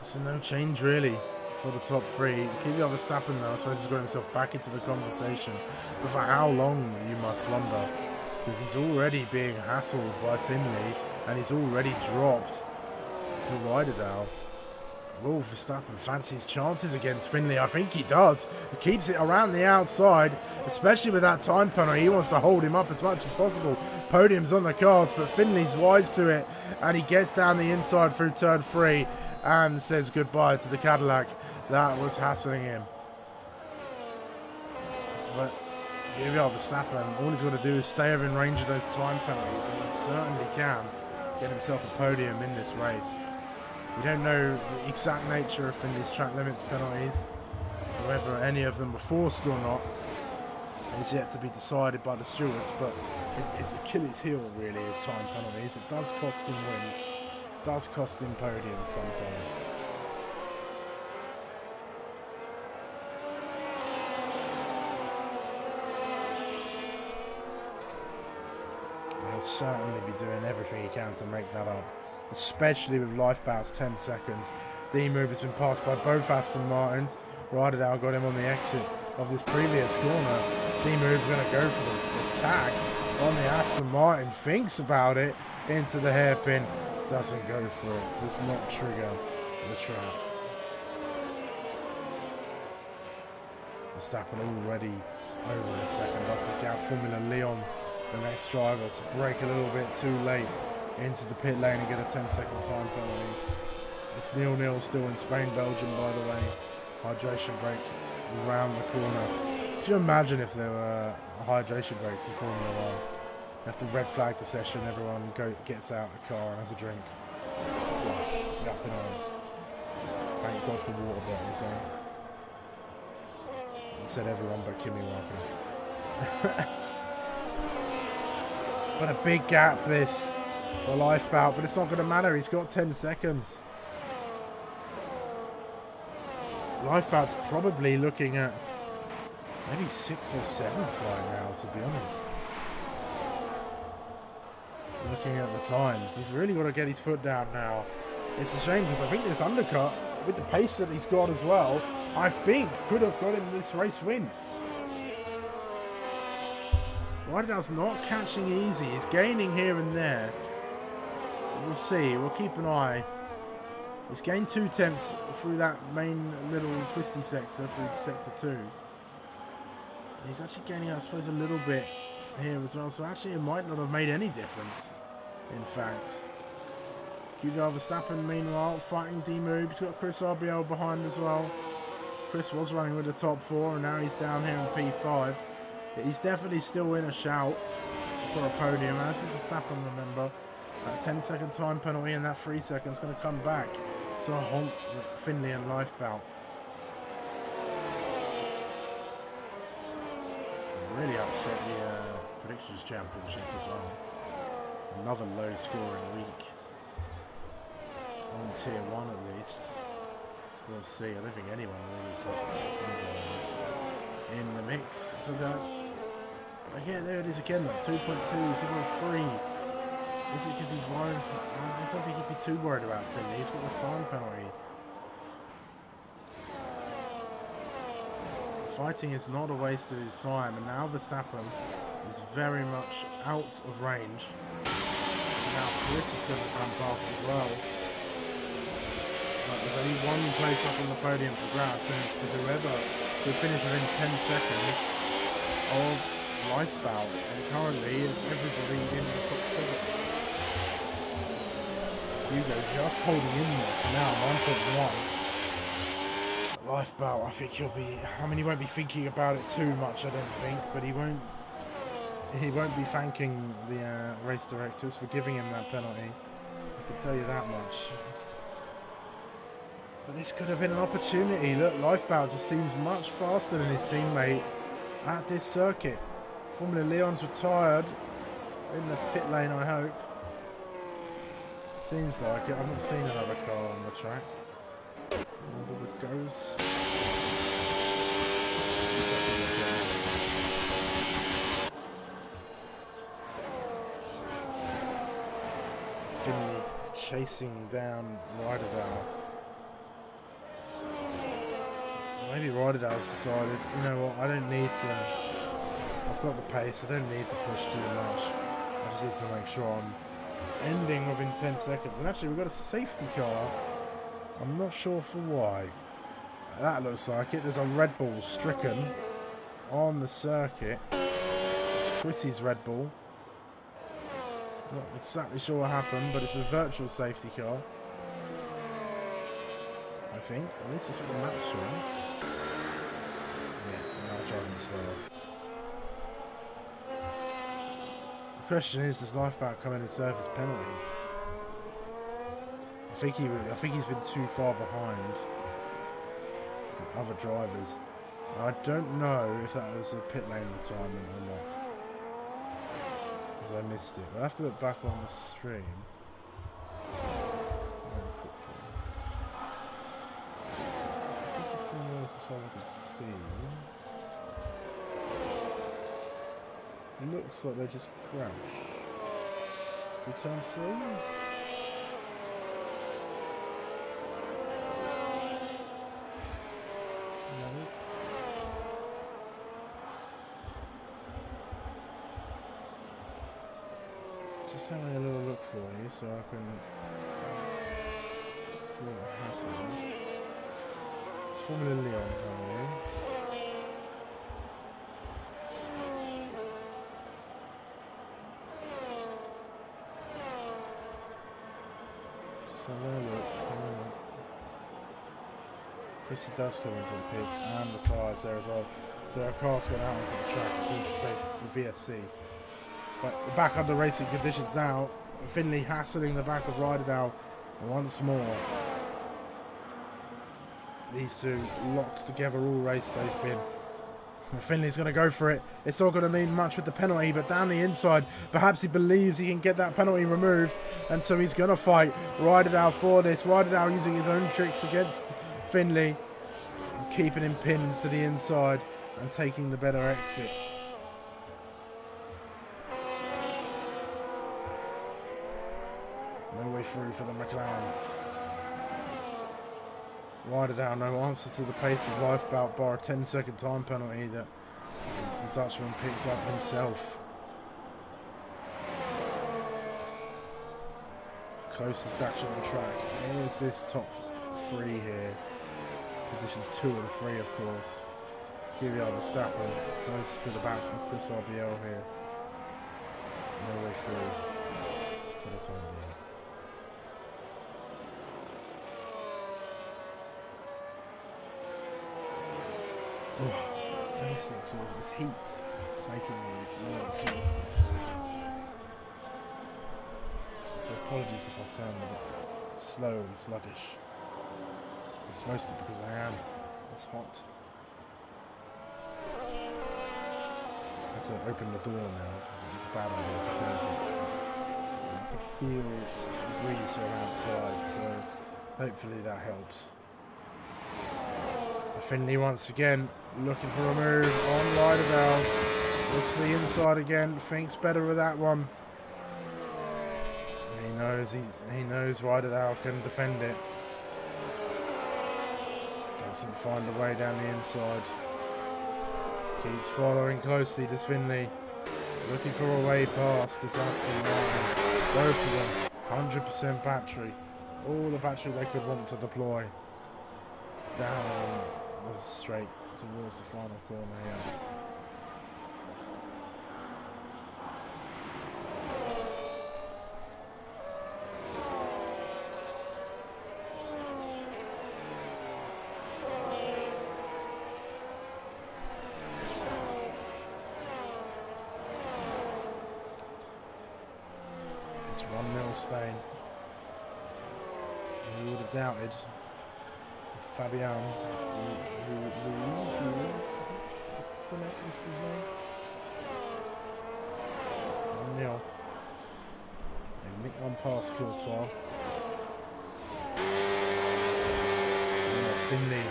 So no change really for the top 3. QVR Verstappen though, I suppose he's got himself back into the conversation. But for how long, you must wonder. Because he's already being hassled by Finley and he's already dropped to Ryderdale. Will Verstappen fancy his chances against Finley? I think he does. He keeps it around the outside, especially with that time penalty. He wants to hold him up as much as possible. Podium's on the cards, but Finley's wise to it. And he gets down the inside through turn 3 and says goodbye to the Cadillac that was hassling him. But here we are, Verstappen. All he's got to do is stay within range of those time penalties, and he certainly can get himself a podium in this race. We don't know the exact nature of Finley's track limits penalties, whether any of them were forced or not is yet to be decided by the stewards, but it's Achilles' heel really, is time penalties. It does cost him wins, it does cost him podiums sometimes. He'll certainly be doing everything he can to make that up, especially with Lifebout's 10 seconds. D-Move has been passed by both Aston Martins. Ryderdale got him on the exit of this previous corner. D-Move going to go for the tag on the Aston Martin. Thinks about it into the hairpin. Doesn't go for it. Does not trigger the trap. Verstappen already over a second off the gap. Formula Leon, the next driver, to break a little bit too late into the pit lane and get a 10-second time penalty. It's 0-0 still in Spain, Belgium, by the way. Hydration break around the corner. Could you imagine if there were hydration breaks in Formula 1? You have to red flag the session, everyone gets out of the car and has a drink. Gosh, up in arms. Thank God for water bottles, eh? I said everyone but Kimi Räikkönen. But a big gap this for Lifebout, but it's not going to matter. He's got 10 seconds. Lifebout's probably looking at maybe 6th or 7th right now, to be honest. Looking at the times, he's really got to get his foot down now. It's a shame because I think this undercut, with the pace that he's got as well, I think could have got him this race win. Ryderdale's not catching easy. He's gaining here and there. We'll see. We'll keep an eye. He's gained 2 tenths through that main little twisty sector, through sector 2. And he's actually gaining, I suppose, a little bit here as well. So actually it might not have made any difference, in fact. Hugo Verstappen, meanwhile, fighting D-Move. He's got Chris RBL behind as well. Chris was running with the top 4, and now he's down here in P5. He's definitely still in a shout for a podium, as is Verstappen, remember. That 10-second time penalty and that 3 seconds going to come back to haunt Finley and Lifebout. Really upset the Predictions Championship as well. Another low scoring week. On tier 1 at least. We'll see. I don't think anyone really got in the mix for that. Again, there it is again, though. 2.2, 2.3. Is it because he's worried? I don't think he'd be too worried about Finley. He's got the time penalty. Fighting is not a waste of his time, and now Verstappen is very much out of range. And now Chris is going to come past as well. But there's only one place up on the podium for grabs, and it's to whoever could finish within 10 seconds of Lifebout. And currently it's everybody in the top 7. Hugo just holding in there for now, 1.1. Lifebout, I think he'll be. I mean, he won't be thinking about it too much, I don't think, but he won't be thanking the race directors for giving him that penalty. I can tell you that much. But this could have been an opportunity. Look, Lifebout just seems much faster than his teammate at this circuit. Formula Leon's retired in the pit lane, I hope. Seems like it. I've not seen another car on the track. Wonder it goes. Finley chasing down Ryderdow. Maybe Ryderdown's decided, you know what, I don't need to. I've got the pace, I don't need to push too much. I just need to make sure I'm ending within 10 seconds. And actually, we've got a safety car. I'm not sure for why. That looks like it. There's a Red Bull stricken on the circuit. It's Chrissy's Red Bull. Not exactly sure what happened, but it's a virtual safety car. I think. At least that's what the map's showing. Yeah, now driving slower. The question is, does Lifebout come in and serve his penalty? I think he's been too far behind other drivers. I don't know if that was a pit lane retirement or not, because I missed it. I'll have to look back on the stream very quickly. So this is something else as far as I can see. It looks like they just crashed. We turn 3? Just having a little look for you so I can see what happens. It's Formula Leon coming in. Just having a look. Chrissy does come into the pits and the tyres there as well. So our car's gone out onto the track, of course, to save the VSC. But we're back under racing conditions now. Finley hassling the back of Ryderdow once more. These two locked together all race they've been. Finley's going to go for it. It's not going to mean much with the penalty, but down the inside, perhaps he believes he can get that penalty removed, and so he's going to fight Ryderdow for this. Ryderdow using his own tricks against Finley, keeping him pins to the inside and taking the better exit. No way through for the McLaren. Ryderdow, no answer to the pace of Lifebout, bar a 10-second time penalty that the Dutchman picked up himself. Closest action on track. Here's this top 3 here. Positions 2 and 3, of course. Here we are, Verstappen, close to the back of Chris RBL here. No way through for the time being. Oh, this exhaust, this heat is making me more exhausted. So apologies if I sound a bit slow and sluggish. It's mostly because I am. It's hot. I have to open the door now because it was a bad idea to close it. I could feel the breeze from outside, so hopefully that helps. Finley once again looking for a move on Ryder Valve. Looks to the inside again, thinks better with that one. He knows Ryder Valve can defend it. Doesn't find a way down the inside. Keeps following closely, does Finley. Looking for a way past this Aston Martin. Both of them, 100% battery. All the battery they could want to deploy. Down the straight towards the final corner here. It's 1-0 Spain. Who would have doubted Fabian what's his name? 1-0. They've nicked one past Courtois. Finley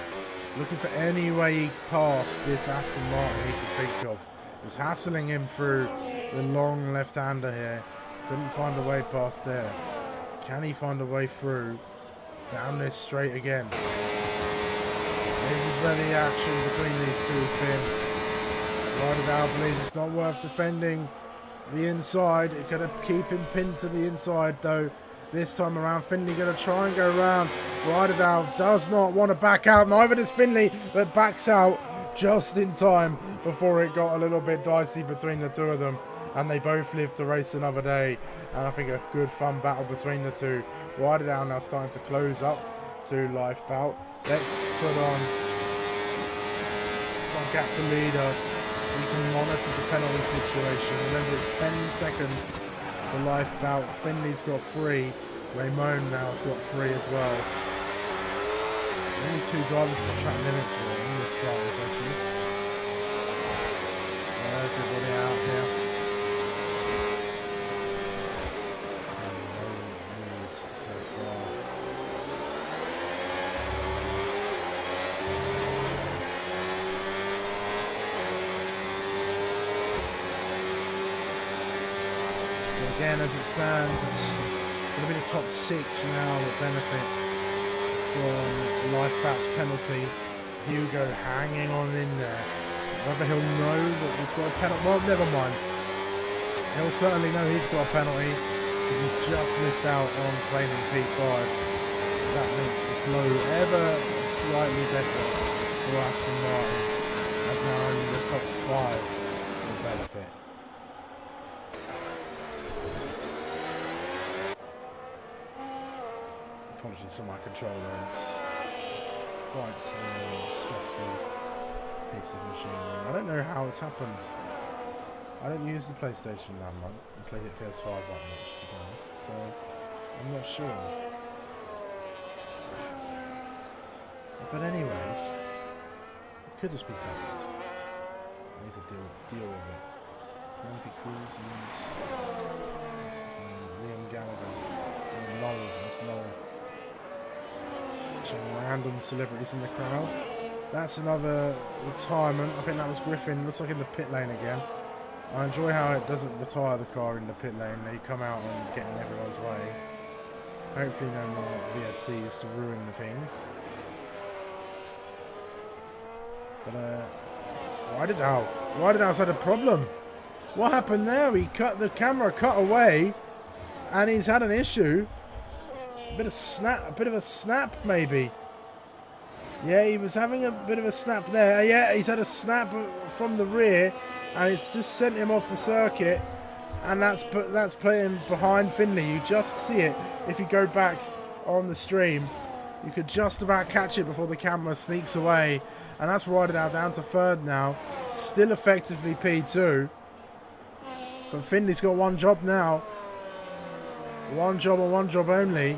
looking for any way past this Aston Martin he could think of. He was hassling him through the long left-hander here. Couldn't find a way past there. Can he find a way through? Down this straight again. This is where the action between these two pin. Ryder Valve believes it's not worth defending the inside. It could keep him pinned to the inside though. This time around, Finley going to try and go around. Ryder Valve does not want to back out. Neither does Finley, but backs out just in time before it got a little bit dicey between the two of them. And they both live to race another day. And I think a good fun battle between the two. Ryder Valve now starting to close up to life bout. Let's put on gap to leader so we can monitor the penalty situation. Remember, it's 10 seconds to life bout. Finley's got 3. Raymond now has got 3 as well. Only 2 drivers at the track limits in this car, impressive. Everybody out here. So far. So again, as it stands, it's going to be the top 6 now that benefit from Lifebout's penalty. Hugo hanging on in there. Whether he'll know that he's got a penalty, well, never mind. He'll certainly know he's got a penalty because he's just missed out on claiming P5. So that makes the flow ever slightly better for Aston Martin, as now only the top 5 will benefit. Apologies for my controller, it's quite a stressful piece of machinery. I don't know how it's happened. I don't use the PlayStation that much and play the PS5 that much, to be honest, so I'm not sure. But anyways, it could just be best. I need to deal with it. Penelope Cruz and what's his name? Liam Gallagher. Noel, that's Noel. Some random celebrities in the crowd. That's another retirement. I think that was Griffin. Looks like in the pit lane again. I enjoy how it doesn't retire the car in the pit lane. They come out and get in everyone's way. Hopefully no more VSCs to ruin the things. But Ryder Valve's had a problem. What happened there? The camera cut away and he's had an issue. A bit of a snap maybe. Yeah, he was having a bit of a snap there. Yeah, he's had a snap from the rear, and it's just sent him off the circuit, and that's playing behind Finley. You just see it if you go back on the stream. You could just about catch it before the camera sneaks away, And that's Rideout down to third now. Still effectively P2. But Finley's got one job now. One job and one job only.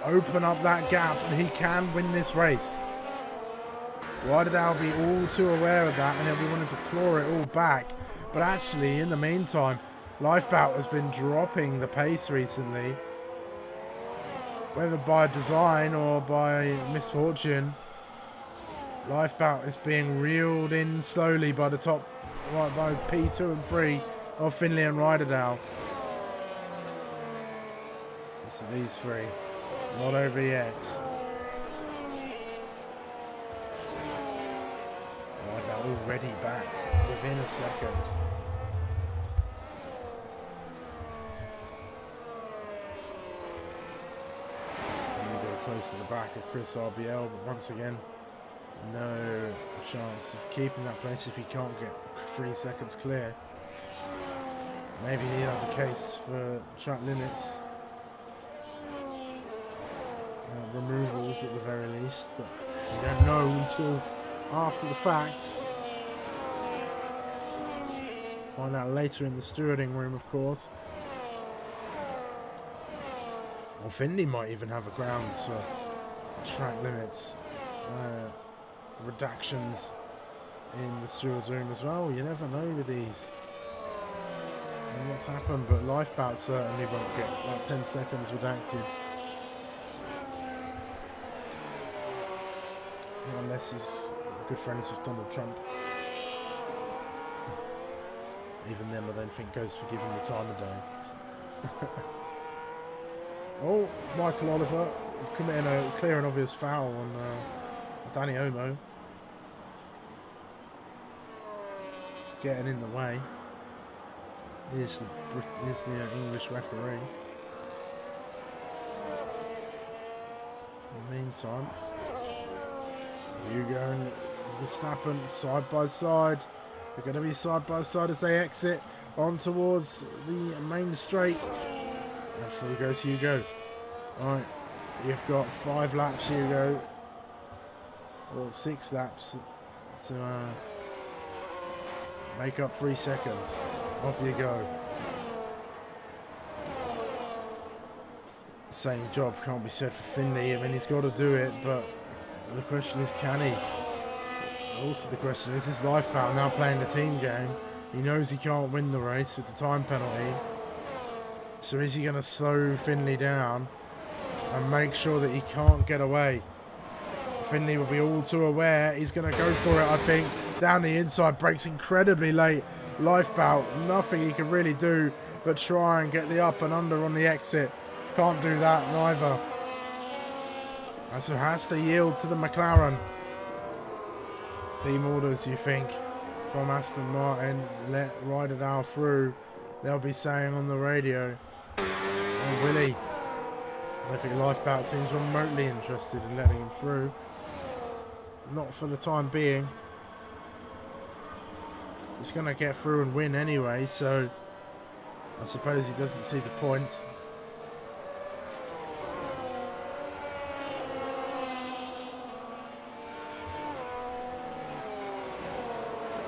Open up that gap and he can win this race. Rideout will be all too aware of that and he'll be wanting to claw it all back. But actually, in the meantime, Lifebout has been dropping the pace recently. Whether by design or by misfortune, Lifebout is being reeled in slowly by the top, right, by P2 and 3 of Finley and Rideout. So these three, not over yet. Rideout already back within a second. Close to the back of Chris RBL, but once again, no chance of keeping that place if he can't get 3 seconds clear. Maybe he has a case for track limits, removals at the very least, but we don't know until after the fact. Find out later in the stewarding room, of course. Or Finley might even have a grounds for track limits, redactions in the steward's room as well. You never know with these. And what's happened, but Lifebout certainly won't get like 10 seconds redacted. Unless he's good friends with Donald Trump. Even then, I don't think Ghost would give him the time of day. Oh, Michael Oliver committing a clear and obvious foul on Danny Omo. Getting in the way. Here's the English referee. In the meantime, Hugo and Verstappen side by side. They're going to be side by side as they exit on towards the main straight. And through goes Hugo. Alright, you've got 5 laps, Hugo. Or 6 laps to make up 3 seconds. Off you go. Same job can't be said for Finley. I mean, he's got to do it, but the question is, can he? Also the question is Lifebout now playing the team game. He knows he can't win the race with the time penalty. So is he going to slow Finley down and make sure that he can't get away? Finley will be all too aware. He's going to go for it, I think. Down the inside, breaks incredibly late. Lifebout, nothing he can really do but try and get the up and under on the exit. Can't do that neither. And so has to yield to the McLaren. Team orders, you think, from Aston Martin. Let Rideout through. They'll be saying on the radio. Oh, will he? I think Lifebout seems remotely interested in letting him through. Not for the time being. He's going to get through and win anyway, so I suppose he doesn't see the point.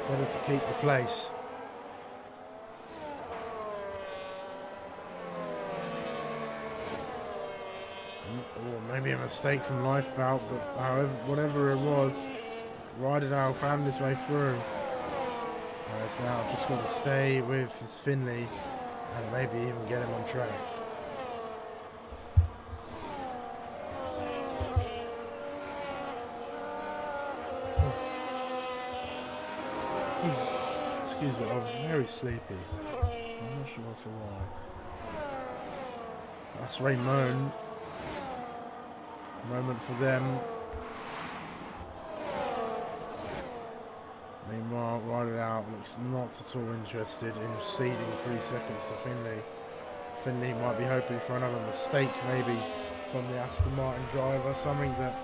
Better to keep the place. Or maybe a mistake from Lifebout, but however, whatever it was, Rideout found his way through. It's now just got to stay with his Finley and maybe even get him on track. Excuse me, I'm very sleepy. I'm not sure for why. That's Raymond. Moment for them. Meanwhile, Rideout looks not at all interested in ceding 3 seconds to Finley. Finley might be hoping for another mistake maybe from the Aston Martin driver, something that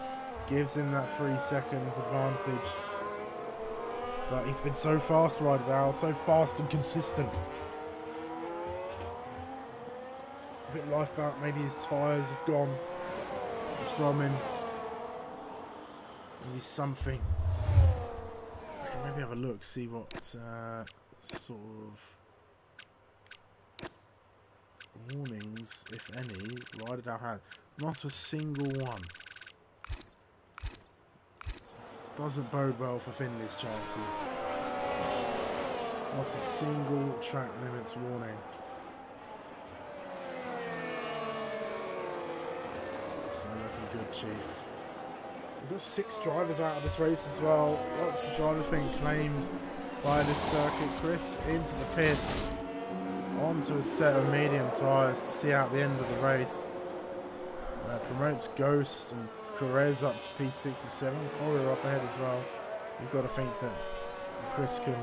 gives him that 3 seconds advantage. But he's been so fast, Rideout, so fast and consistent. I think Lifebout, maybe his tyres have gone from him. Maybe something. Okay, maybe have a look, see what sort of warnings, if any, Ryder had. Not a single one. Doesn't bode well for Finley's chances. Not a single track limits warning. It's not looking good, Chief. We've got 6 drivers out of this race as well. Lots of drivers being claimed by this circuit. Chris into the pits, onto a set of medium tyres to see out the end of the race. Promotes Ghost and Perez up to P67. Corey up ahead as well. You've got to think that Chris can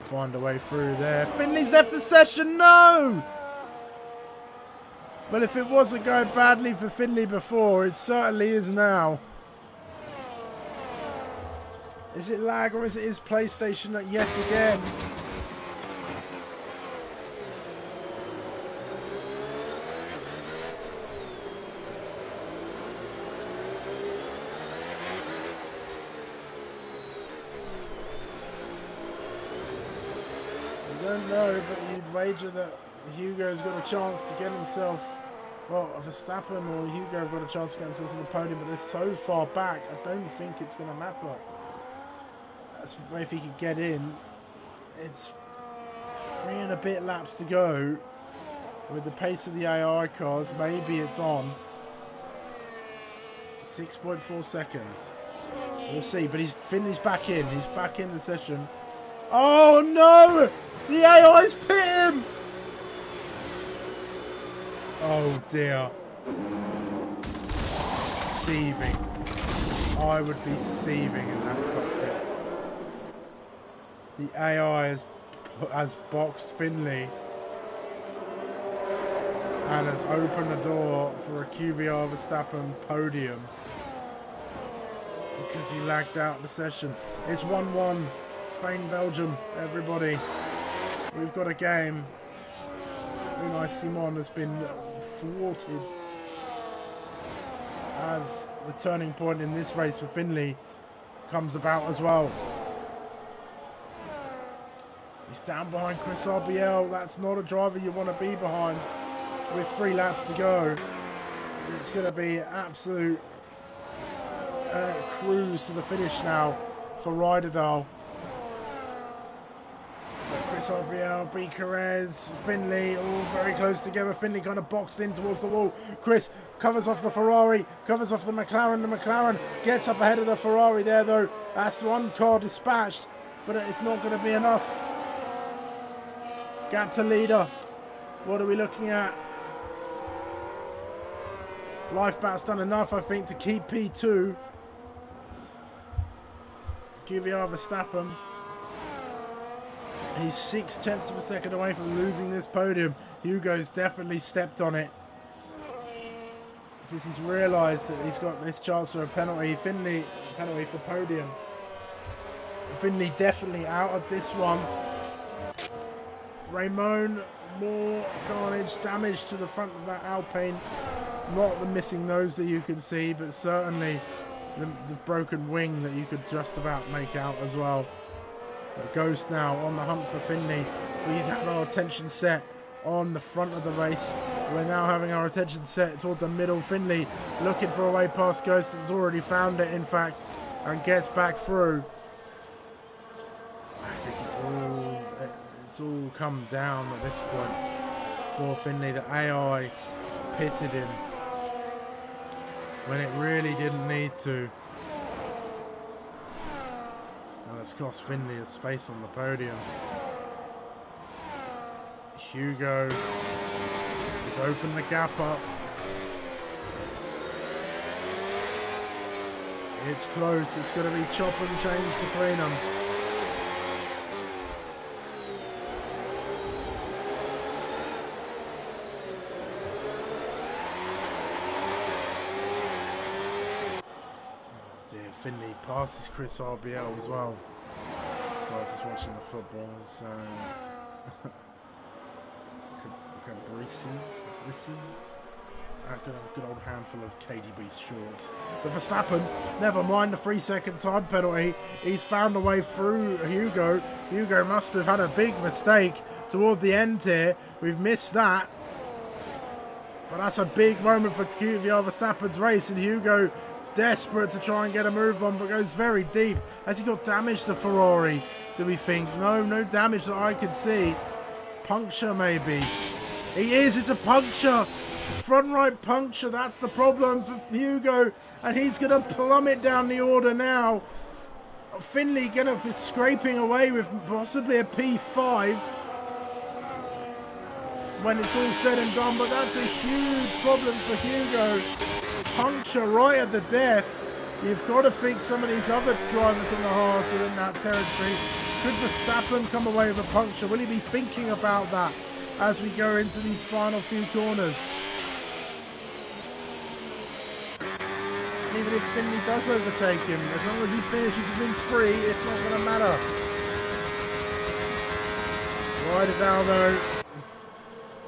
find a way through there. Finley's left the session, no! But if it wasn't going badly for Finley before, it certainly is now. Is it lag or is it his PlayStation yet again? I don't know, but you'd wager that Hugo's got a chance to get himself, well, Verstappen or Hugo have got a chance to get themselves on the podium, but they're so far back, I don't think it's going to matter. That's if he could get in. It's 3 and a bit laps to go. With the pace of the AI cars, maybe it's on. 6.4 seconds. We'll see, but Finley's back in. He's back in the session. Oh no! The AI's pit him! Oh dear. Seething. I would be seething in that cockpit. The AI has boxed Finley and has opened the door for a QVR Verstappen podium because he lagged out the session. It's 1-1. Spain, Belgium, everybody. We've got a game. Unai Simon has been thwarted as the turning point in this race for Finley comes about as well. He's down behind Chris RBL. That's not a driver you want to be behind with 3 laps to go. It's going to be absolute cruise to the finish now for Ryderdale. Chris RBL, B. Perez, Finley, all very close together. Finley kind of boxed in towards the wall. Chris covers off the Ferrari, covers off the McLaren. The McLaren gets up ahead of the Ferrari there, though. That's one car dispatched, but it's not going to be enough. Gap to leader. What are we looking at? Lifebat's done enough, I think, to keep P2. QVR Verstappen. He's 0.6 of a second away from losing this podium. Hugo's definitely stepped on it. Since he's realised that he's got this chance for a penalty. Finley, penalty for podium. Finley definitely out of this one. Raymond, more carnage, damage to the front of that Alpine. Not the missing nose that you can see, but certainly the broken wing that you could just about make out as well. But Ghost now on the hunt for Finley. We have our attention set on the front of the race. We're now having our attention set toward the middle. Finley looking for a way past Ghost. Has already found it, in fact, and gets back through. I think it's all come down at this point for Finley. The AI pitted him when it really didn't need to. And that's cost Finley a space on the podium. Hugo has opened the gap up. It's close. It's going to be chop and change between them. Finley passes Chris RBL as well. So I was just watching the football. So Cabrisi, listen. A good old handful of KDB shorts. But Verstappen, never mind the 3-second time penalty. He's found a way through Hugo. Hugo must have had a big mistake toward the end here. We've missed that. But that's a big moment for QVR Verstappen's race, and Hugo desperate to try and get a move on, but goes very deep. Has he got damage to Ferrari, do we think? No damage that I can see. Puncture maybe. He is, it's a puncture. Front right puncture, that's the problem for Hugo, and he's going to plummet down the order now. Finley going to be scraping away with possibly a P5 when it's all said and done, but that's a huge problem for Hugo. Puncture right at the death. You've got to think some of these other drivers on the hard are in that territory. Could Verstappen come away with a puncture? Will he be thinking about that as we go into these final few corners? Even if Finley does overtake him, as long as he finishes within 3, it's not going to matter. Right now though,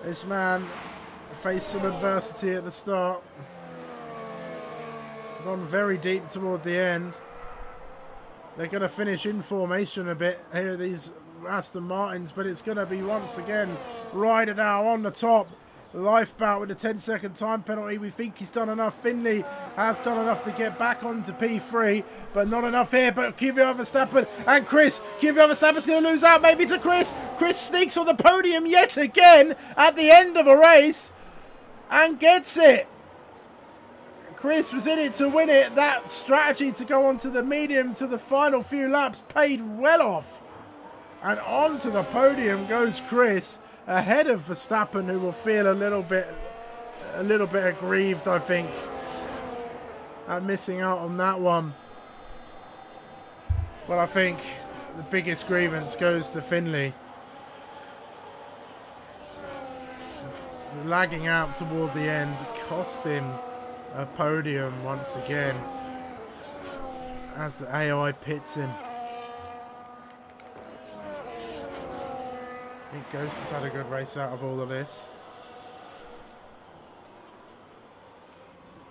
this man faced some adversity at the start. Gone very deep toward the end. They're going to finish in formation a bit here, these Aston Martins, but it's going to be once again Ryder now on the top. Lifeboat with a 10-second time penalty. We think he's done enough. Finley has done enough to get back onto P3, but not enough here. But QVR Verstappen and Chris. QVR Verstappen's going to lose out maybe to Chris. Chris sneaks on the podium yet again at the end of a race and gets it. Chris was in it to win it. That strategy to go onto the mediums to the final few laps paid well off. And onto the podium goes Chris, ahead of Verstappen, who will feel a little bit aggrieved, I think, at missing out on that one. Well, I think the biggest grievance goes to Finley. Lagging out toward the end cost him a podium once again as the AI pits him. I think Ghost has had a good race out of all of this.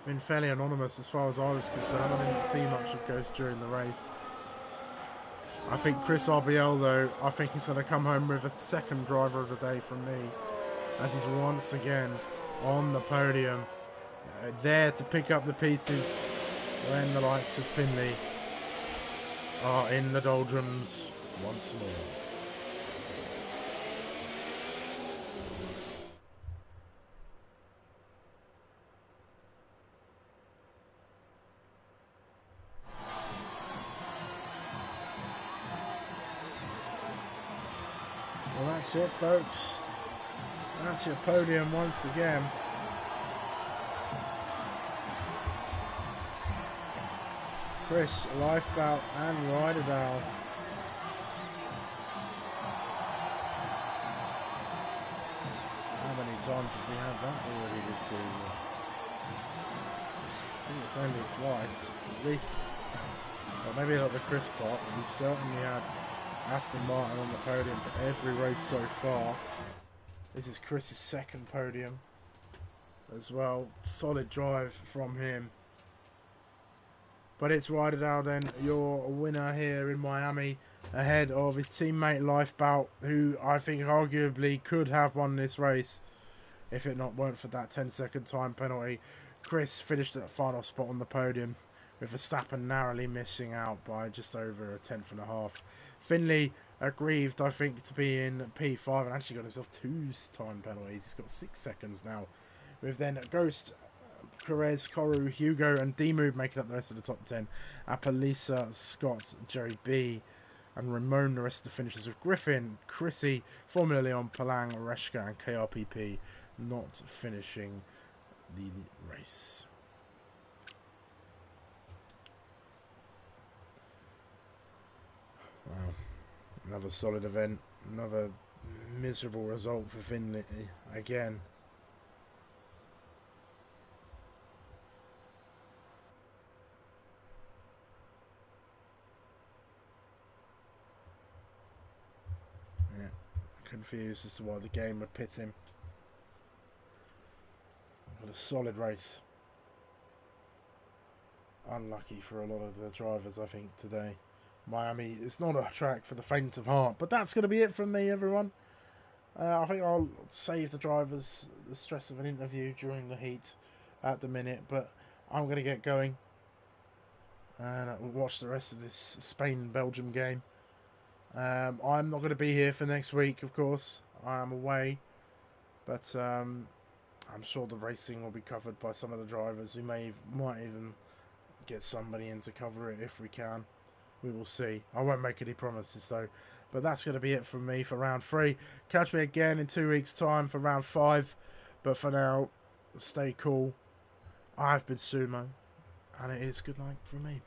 Been fairly anonymous as far as I was concerned. I didn't see much of Ghost during the race. I think Chris RBL though, I think he's going to come home with a second driver of the day from me, as he's once again on the podium. There to pick up the pieces when the likes of Finley are in the doldrums once more. Well, that's it, folks. That's your podium once again. Chris, Lifeboat and Ryderdown. How many times have we had that already this season? I think it's only twice, at least. Well, maybe not the Chris part, but we've certainly had Aston Martin on the podium for every race so far. This is Chris's second podium as well. Solid drive from him. But it's Ryderdown then, your winner here in Miami, ahead of his teammate Lifeboat, who I think arguably could have won this race if it weren't for that 10-second time penalty. Chris finished at the final spot on the podium, with Verstappen narrowly missing out by just over a tenth and a half. Finley aggrieved, I think, to be in P5 and actually got himself 2 time penalties. He's got 6 seconds now. With then Ghost, Perez, Koru, Hugo and D-Move making up the rest of the top 10. Apalisa, Scott, Jerry B and Ramon the rest of the finishers, with Griffin, Chrissy, Formula Leon, Palang, Reshka and KRPP not finishing the race. Wow, another solid event, another miserable result for Finley again. Confused as to why the game would pit him. But a solid race. Unlucky for a lot of the drivers, I think, today. Miami, it's not a track for the faint of heart. But that's going to be it from me, everyone. I think I'll save the drivers the stress of an interview during the heat at the minute. But I'm going to get going and watch the rest of this Spain-Belgium game. I'm not going to be here for next week, of course. I am away. But I'm sure the racing will be covered by some of the drivers who might even get somebody in to cover it if we can. We will see. I won't make any promises though. But that's going to be it from me for round 3. Catch me again in 2 weeks' time for round 5. But for now, stay cool. I've been Sumo, and it is good night from me.